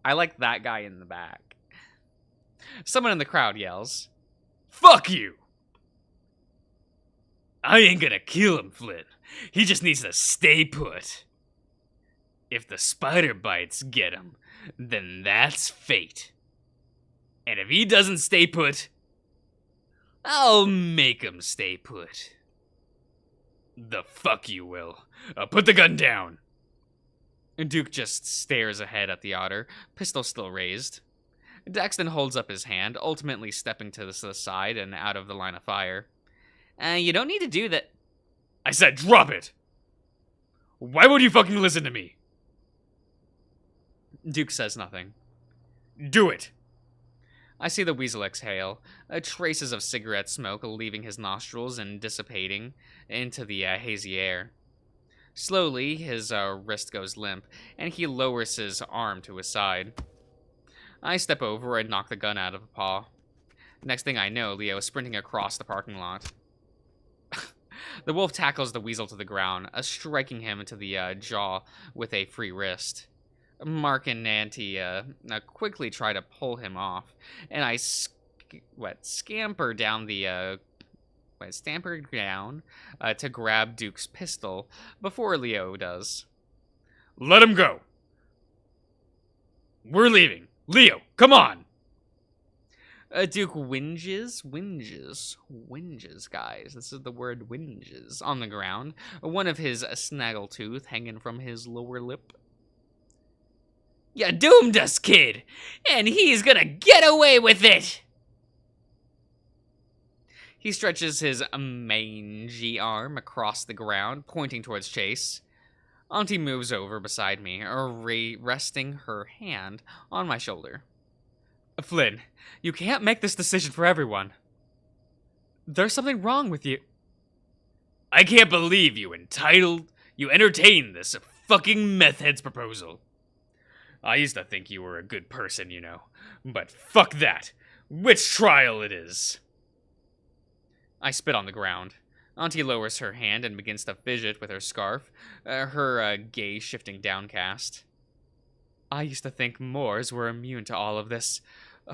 I like that guy in the back. Someone in the crowd yells, Fuck you! I ain't gonna kill him, Flynn. He just needs to stay put. If the spider bites get him, then that's fate. And if he doesn't stay put, I'll make him stay put. The fuck you will. Put the gun down. Duke just stares ahead at the otter, pistol still raised. Daxton holds up his hand, ultimately stepping to the side and out of the line of fire. You don't need to do that. I said drop it! Why would you fucking listen to me? Duke says nothing. Do it! I see the weasel exhale, traces of cigarette smoke leaving his nostrils and dissipating into the hazy air. Slowly, his wrist goes limp, and he lowers his arm to his side. I step over and knock the gun out of a paw. Next thing I know, Leo is sprinting across the parking lot. The wolf tackles the weasel to the ground, striking him into the jaw with a free wrist. Mark and Nanty quickly try to pull him off, and I scamper down to grab Duke's pistol before Leo does. Let him go! We're leaving. Leo, come on! Duke whinges, guys. This is the word whinges on the ground. One of his snaggletooth hanging from his lower lip. You doomed us, kid, and he's gonna get away with it! He stretches his mangy arm across the ground, pointing towards Chase. Auntie moves over beside me, resting her hand on my shoulder. Flynn, you can't make this decision for everyone. There's something wrong with you. I can't believe you entertained this fucking meth head's proposal. I used to think you were a good person, you know. But fuck that. Which trial it is? I spit on the ground. Auntie lowers her hand and begins to fidget with her scarf, her gaze shifting downcast. I used to think Moors were immune to all of this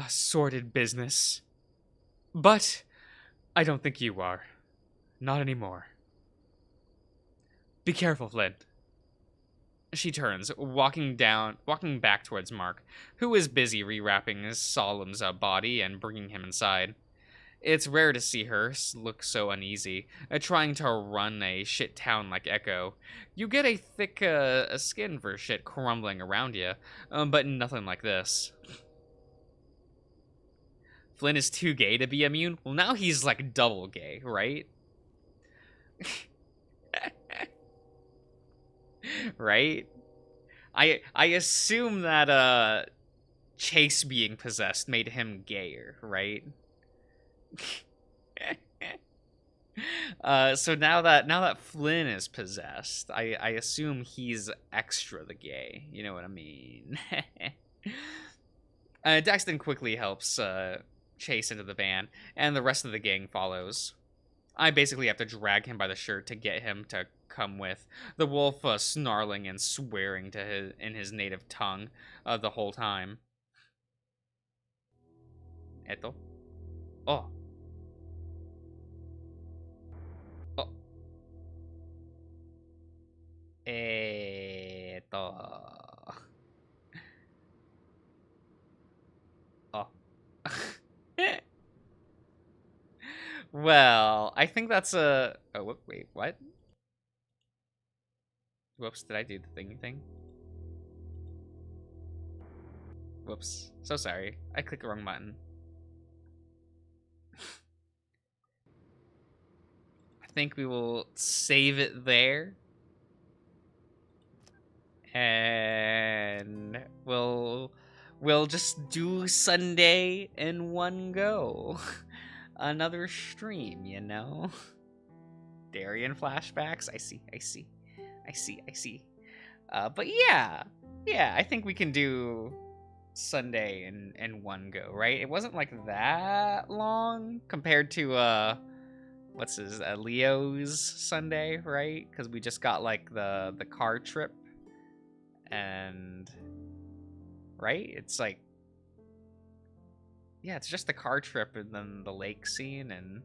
sordid business. But I don't think you are. Not anymore. Be careful, Flynn. She turns, walking back towards Mark, who is busy rewrapping Solemn's body and bringing him inside. It's rare to see her look so uneasy, trying to run a shit town like Echo. You get a thick skin for shit crumbling around you, but nothing like this. Flynn is too gay to be immune? Well, now he's like double gay, right? Right? I assume that Chase being possessed made him gayer, right? So now that Flynn is possessed, I assume he's extra the gay. You know what I mean? Daxton quickly helps Chase into the van, and the rest of the gang follows. I basically have to drag him by the shirt to get him to come with, the wolf snarling and swearing in his native tongue the whole time. Esto. Oh. Oh. Esto. Oh. Well, I think that's a... Oh, wait, what? Whoops, did I do the thingy thing? Whoops, so sorry. I clicked the wrong button. I think we will save it there. And we'll just do Sunday in one go. Another stream, you know? Darien flashbacks. I see. But yeah, I think we can do Sunday in one go, right? It wasn't like that long compared to what's his Leo's Sunday, right? Because we just got like the car trip, and right, it's like, yeah, it's just the car trip and then the lake scene and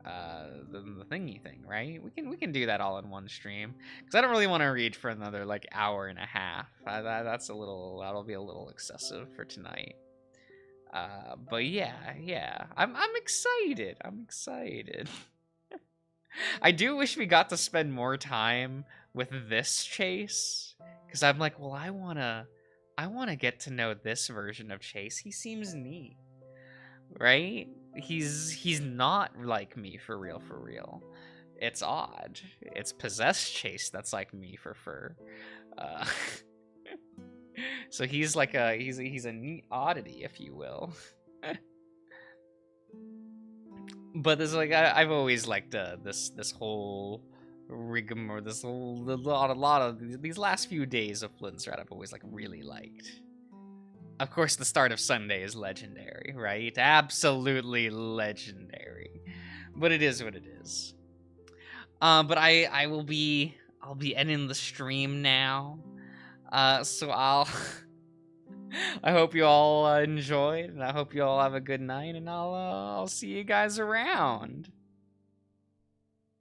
the thingy thing, right? We can do that all in one stream, because I don't really want to read for another like hour and a half. That'll be a little excessive for tonight. But yeah, I'm excited. I do wish we got to spend more time with this Chase, Because I'm like, well, I wanna get to know this version of Chase. He seems neat, right? He's not like me for real, for real. It's odd. It's possessed Chase that's like me for fur. Uh, so he's like he's a neat oddity, if you will. But there's like I've always liked this whole rigmarole, this whole a lot of these last few days of Flynn's Red I've always like really liked. Of course, the start of Sunday is legendary, right? Absolutely legendary. But it is what it is. But I'll be ending the stream now. So I'll I hope you all enjoyed, and I hope you all have a good night, and I'll see you guys around.